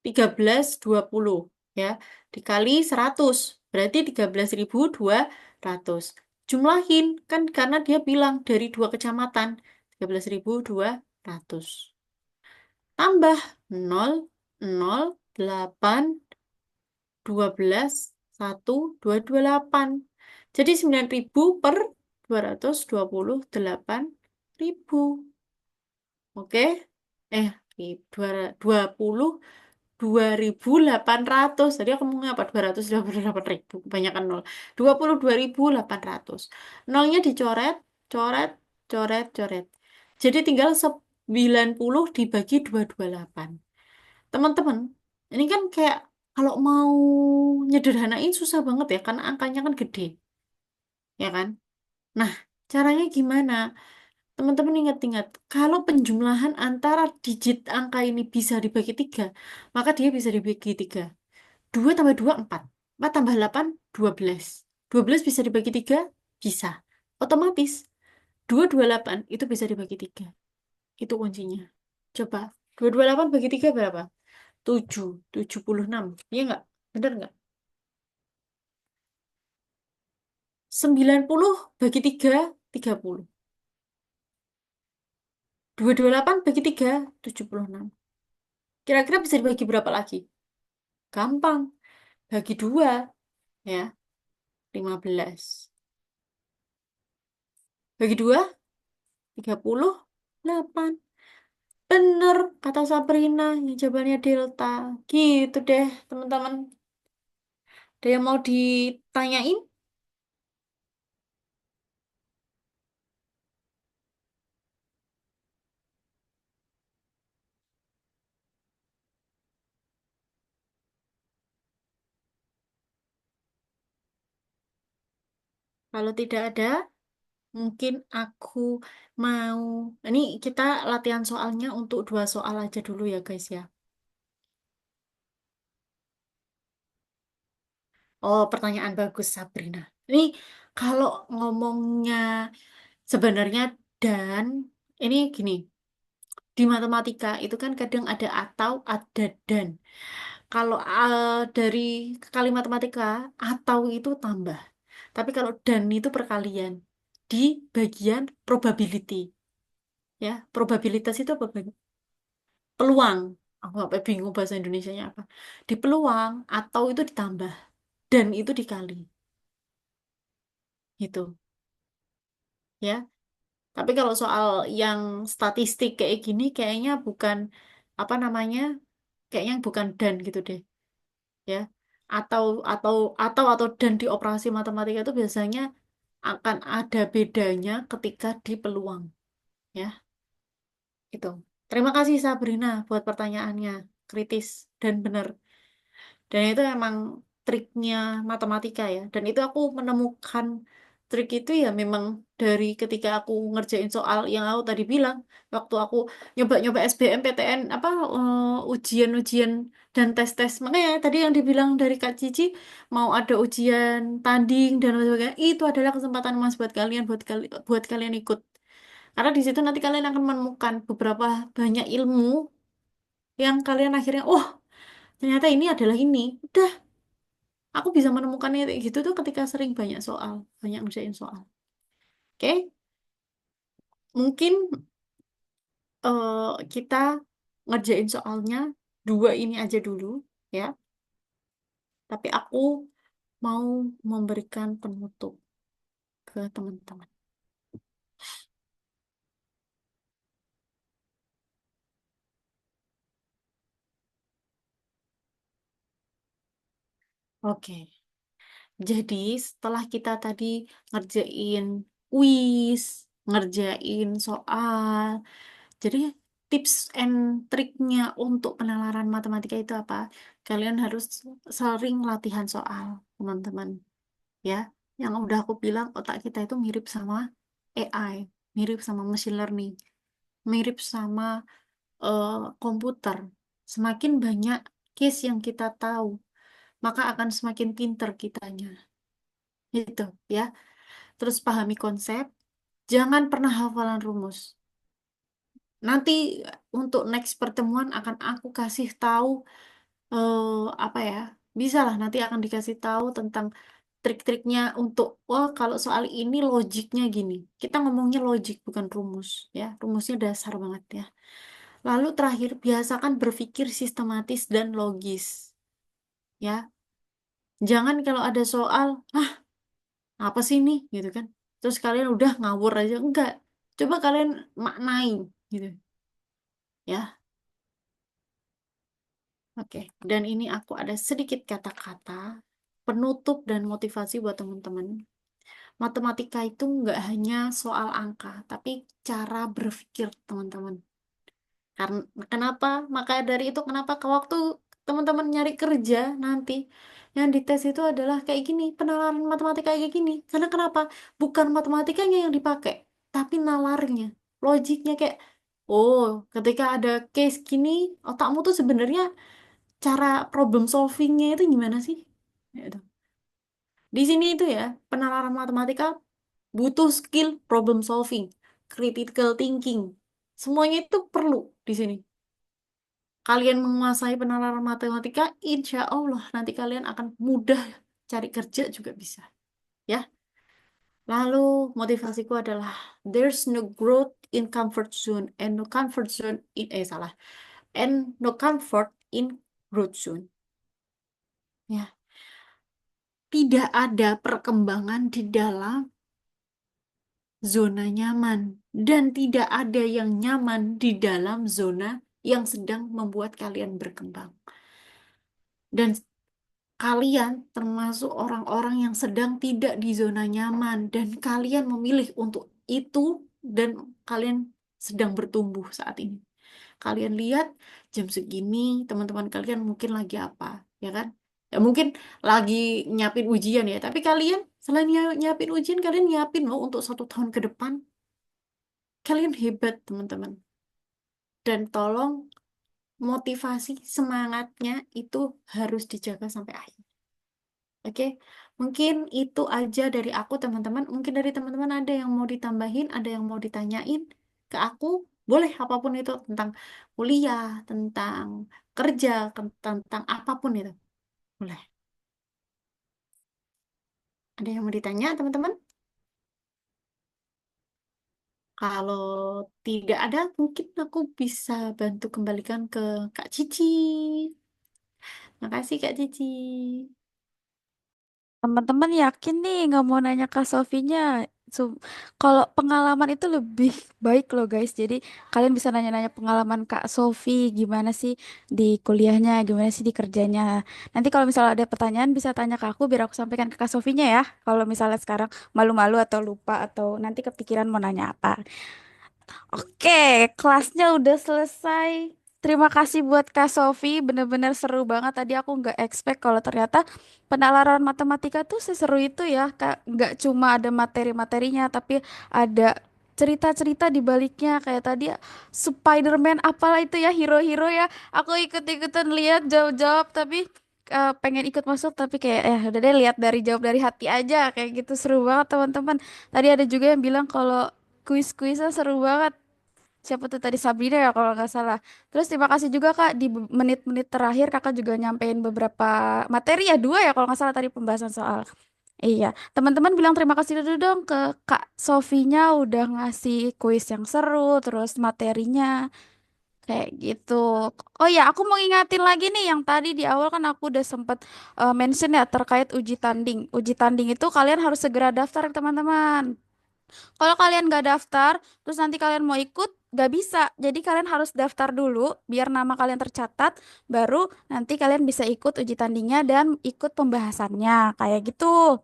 13.20 ya. Dikali 100, berarti 13.200. Jumlahin, kan karena dia bilang dari dua kecamatan, 13.200. Tambah 0, 0, 8, 12, 1, 228. Jadi 9.000 per 228.000. Oke? Eh, 22.800. Tadi aku mau apa? 228.000. Kebanyakan nol. 22.800. Nolnya dicoret, coret, coret, coret. Jadi tinggal 90 dibagi 228. Teman-teman, ini kan kayak Kalau mau nyederhanain susah banget ya, karena angkanya kan gede, ya kan? Nah, caranya gimana? Teman-teman ingat-ingat, kalau penjumlahan antara digit angka ini bisa dibagi tiga, maka dia bisa dibagi tiga. 2 tambah 2, 4. 4 tambah 8, 12. 12 bisa dibagi tiga? Bisa. Otomatis, 228 itu bisa dibagi tiga. Itu kuncinya. Coba, 228 bagi 3 berapa? 7, 76. Iya nggak? Bener nggak? 90 bagi 3, 30. 228 bagi 3, 76. Kira-kira bisa dibagi berapa lagi? Gampang. Bagi 2, ya, 15. Bagi 2, 38. Bener, kata Sabrina, yang jawabannya delta. Gitu deh, teman-teman. Ada yang mau ditanyain? Kalau tidak ada, mungkin aku mau... Ini kita latihan soalnya untuk 2 soal aja dulu ya, guys ya. Oh, pertanyaan bagus, Sabrina. Ini kalau ngomongnya sebenarnya dan ini gini, di matematika itu kan kadang ada atau ada dan. Kalau dari kalimat matematika atau itu tambah. Tapi kalau dan itu perkalian di bagian probability, ya. Probabilitas itu apa? Peluang. Aku sampai bingung bahasa Indonesianya apa. Di peluang atau itu ditambah dan itu dikali. Gitu, ya. Tapi kalau soal yang statistik kayak gini kayaknya bukan apa namanya? Kayaknya bukan dan gitu deh, ya. Atau atau dan di operasi matematika itu biasanya akan ada bedanya ketika di peluang, ya. Itu. Terima kasih Sabrina buat pertanyaannya. Kritis dan benar. Dan itu emang triknya matematika ya. Dan itu aku menemukan trik itu ya memang dari ketika aku ngerjain soal yang aku tadi bilang. Waktu aku nyoba-nyoba SBM, PTN, apa ujian-ujian dan tes-tes. Makanya tadi yang dibilang dari Kak Cici, mau ada ujian tanding dan lain sebagainya. Itu adalah kesempatan emas buat kalian, buat kalian ikut. Karena di situ nanti kalian akan menemukan beberapa banyak ilmu yang kalian akhirnya, oh ternyata ini adalah ini. Udah, aku bisa menemukannya kayak gitu tuh ketika sering banyak soal, banyak ngerjain soal. Oke, mungkin kita ngerjain soalnya 2 ini aja dulu, ya. Tapi aku mau memberikan penutup ke teman-teman. Oke, jadi setelah kita tadi ngerjain kuis, ngerjain soal, jadi tips and triknya untuk penalaran matematika itu apa? Kalian harus sering latihan soal, teman-teman. Ya, yang udah aku bilang otak kita itu mirip sama AI, mirip sama machine learning, mirip sama eh, komputer. Semakin banyak case yang kita tahu, maka akan semakin pinter kitanya. Gitu, ya. Terus pahami konsep, jangan pernah hafalan rumus. Nanti untuk next pertemuan akan aku kasih tahu apa ya? Bisa lah nanti akan dikasih tahu tentang trik-triknya untuk wah kalau soal ini logiknya gini. Kita ngomongnya logik bukan rumus ya. Rumusnya dasar banget ya. Lalu terakhir biasakan berpikir sistematis dan logis ya. Jangan kalau ada soal, ah apa sih ini gitu kan. Terus kalian udah ngawur aja. Enggak. Coba kalian maknai gitu ya. Oke, dan ini aku ada sedikit kata-kata penutup dan motivasi buat teman-teman. Matematika itu nggak hanya soal angka, tapi cara berpikir teman-teman. Karena kenapa? Maka dari itu kenapa ke waktu teman-teman nyari kerja nanti, yang dites itu adalah kayak gini, penalaran matematika kayak gini. Karena kenapa? Bukan matematikanya yang dipakai, tapi nalarnya, logiknya kayak, oh, ketika ada case gini, otakmu tuh sebenarnya cara problem solvingnya itu gimana sih? Gitu. Di sini itu ya, penalaran matematika butuh skill problem solving, critical thinking. Semuanya itu perlu di sini. Kalian menguasai penalaran matematika, insya Allah nanti kalian akan mudah cari kerja juga bisa. Ya. Lalu motivasiku adalah there's no growth in comfort zone and no comfort zone in salah and no comfort in growth zone. Ya, tidak ada perkembangan di dalam zona nyaman dan tidak ada yang nyaman di dalam zona yang sedang membuat kalian berkembang. Dan kalian termasuk orang-orang yang sedang tidak di zona nyaman dan kalian memilih untuk itu dan kalian sedang bertumbuh saat ini. Kalian lihat jam segini teman-teman kalian mungkin lagi apa, ya kan? Ya mungkin lagi nyiapin ujian ya, tapi kalian selain nyiapin ujian kalian nyiapin loh untuk 1 tahun ke depan. Kalian hebat teman-teman. Dan tolong motivasi semangatnya itu harus dijaga sampai akhir. Oke, mungkin itu aja dari aku teman-teman. Mungkin dari teman-teman ada yang mau ditambahin, ada yang mau ditanyain ke aku. Boleh apapun itu tentang kuliah, tentang kerja, tentang apapun itu. Boleh. Ada yang mau ditanya teman-teman? Kalau tidak ada, mungkin aku bisa bantu kembalikan ke Kak Cici. Makasih Kak Cici. Teman-teman yakin nih nggak mau nanya Kak Sofinya. Kalau pengalaman itu lebih baik loh guys. Jadi kalian bisa nanya-nanya pengalaman Kak Sofi gimana sih di kuliahnya, gimana sih di kerjanya. Nanti kalau misalnya ada pertanyaan bisa tanya ke aku biar aku sampaikan ke Kak Sofinya ya. Kalau misalnya sekarang malu-malu atau lupa atau nanti kepikiran mau nanya apa. Oke, kelasnya udah selesai. Terima kasih buat Kak Sofi, bener-bener seru banget. Tadi aku nggak expect kalau ternyata penalaran matematika tuh seseru itu ya. Kak, nggak cuma ada materi-materinya, tapi ada cerita-cerita di baliknya. Kayak tadi Spider-Man apalah itu ya, hero-hero ya. Aku ikut-ikutan lihat jawab-jawab, tapi pengen ikut masuk, tapi kayak udah deh lihat dari jawab dari hati aja. Kayak gitu seru banget teman-teman. Tadi ada juga yang bilang kalau kuis-kuisnya seru banget. Siapa tuh tadi Sabrina ya kalau nggak salah. Terus terima kasih juga Kak di menit-menit terakhir Kakak juga nyampein beberapa materi ya dua ya kalau nggak salah tadi pembahasan soal. Iya, teman-teman bilang terima kasih dulu dong ke Kak Sofinya udah ngasih kuis yang seru, terus materinya kayak gitu. Oh ya, aku mau ingatin lagi nih yang tadi di awal kan aku udah sempet mention ya terkait uji tanding. Uji tanding itu kalian harus segera daftar teman-teman. Kalau kalian nggak daftar, terus nanti kalian mau ikut, nggak bisa. Jadi kalian harus daftar dulu, biar nama kalian tercatat, baru nanti kalian bisa ikut uji tandingnya dan ikut pembahasannya, kayak gitu.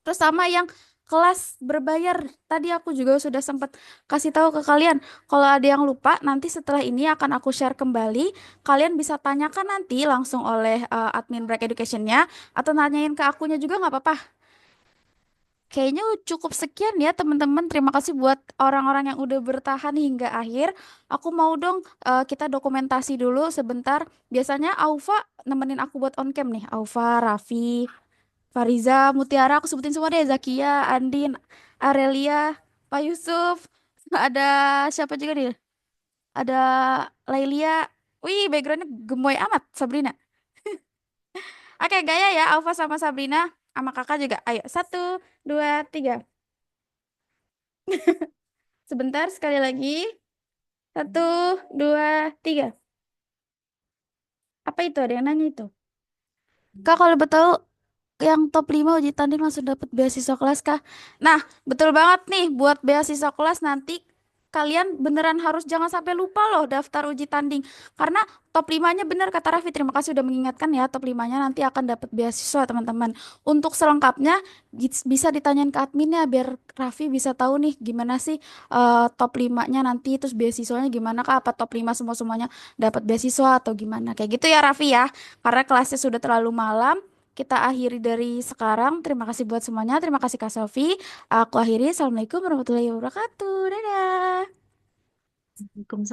Terus sama yang kelas berbayar, tadi aku juga sudah sempat kasih tahu ke kalian. Kalau ada yang lupa, nanti setelah ini akan aku share kembali. Kalian bisa tanyakan nanti langsung oleh admin Break Education-nya, atau nanyain ke akunya juga nggak apa-apa. Kayaknya cukup sekian ya teman-teman. Terima kasih buat orang-orang yang udah bertahan hingga akhir. Aku mau dong kita dokumentasi dulu sebentar. Biasanya Aufa nemenin aku buat on cam nih. Aufa, Raffi, Fariza, Mutiara, aku sebutin semua deh. Zakia, Andin, Arelia, Pak Yusuf. Ada siapa juga nih? Ada Lailia. Wih, backgroundnya gemoy amat, Sabrina. Oke, gaya ya Aufa sama Sabrina. Sama kakak juga. Ayo, 1, 2, 3. Sebentar, sekali lagi. 1, 2, 3. Apa itu? Ada yang nanya itu. Kak, kalau betul yang top 5 uji tanding langsung dapat beasiswa kelas, Kak. Nah, betul banget nih. Buat beasiswa kelas nanti kalian beneran harus jangan sampai lupa loh daftar uji tanding. Karena top 5-nya bener kata Raffi. Terima kasih udah mengingatkan ya. Top 5-nya nanti akan dapat beasiswa teman-teman. Untuk selengkapnya bisa ditanyain ke adminnya biar Raffi bisa tahu nih gimana sih top 5-nya nanti terus beasiswanya gimana kah, apa top 5 semua-semuanya dapat beasiswa atau gimana. Kayak gitu ya Raffi ya. Karena kelasnya sudah terlalu malam. Kita akhiri dari sekarang. Terima kasih buat semuanya. Terima kasih Kak Sofi. Aku akhiri. Assalamualaikum warahmatullahi wabarakatuh. Dadah.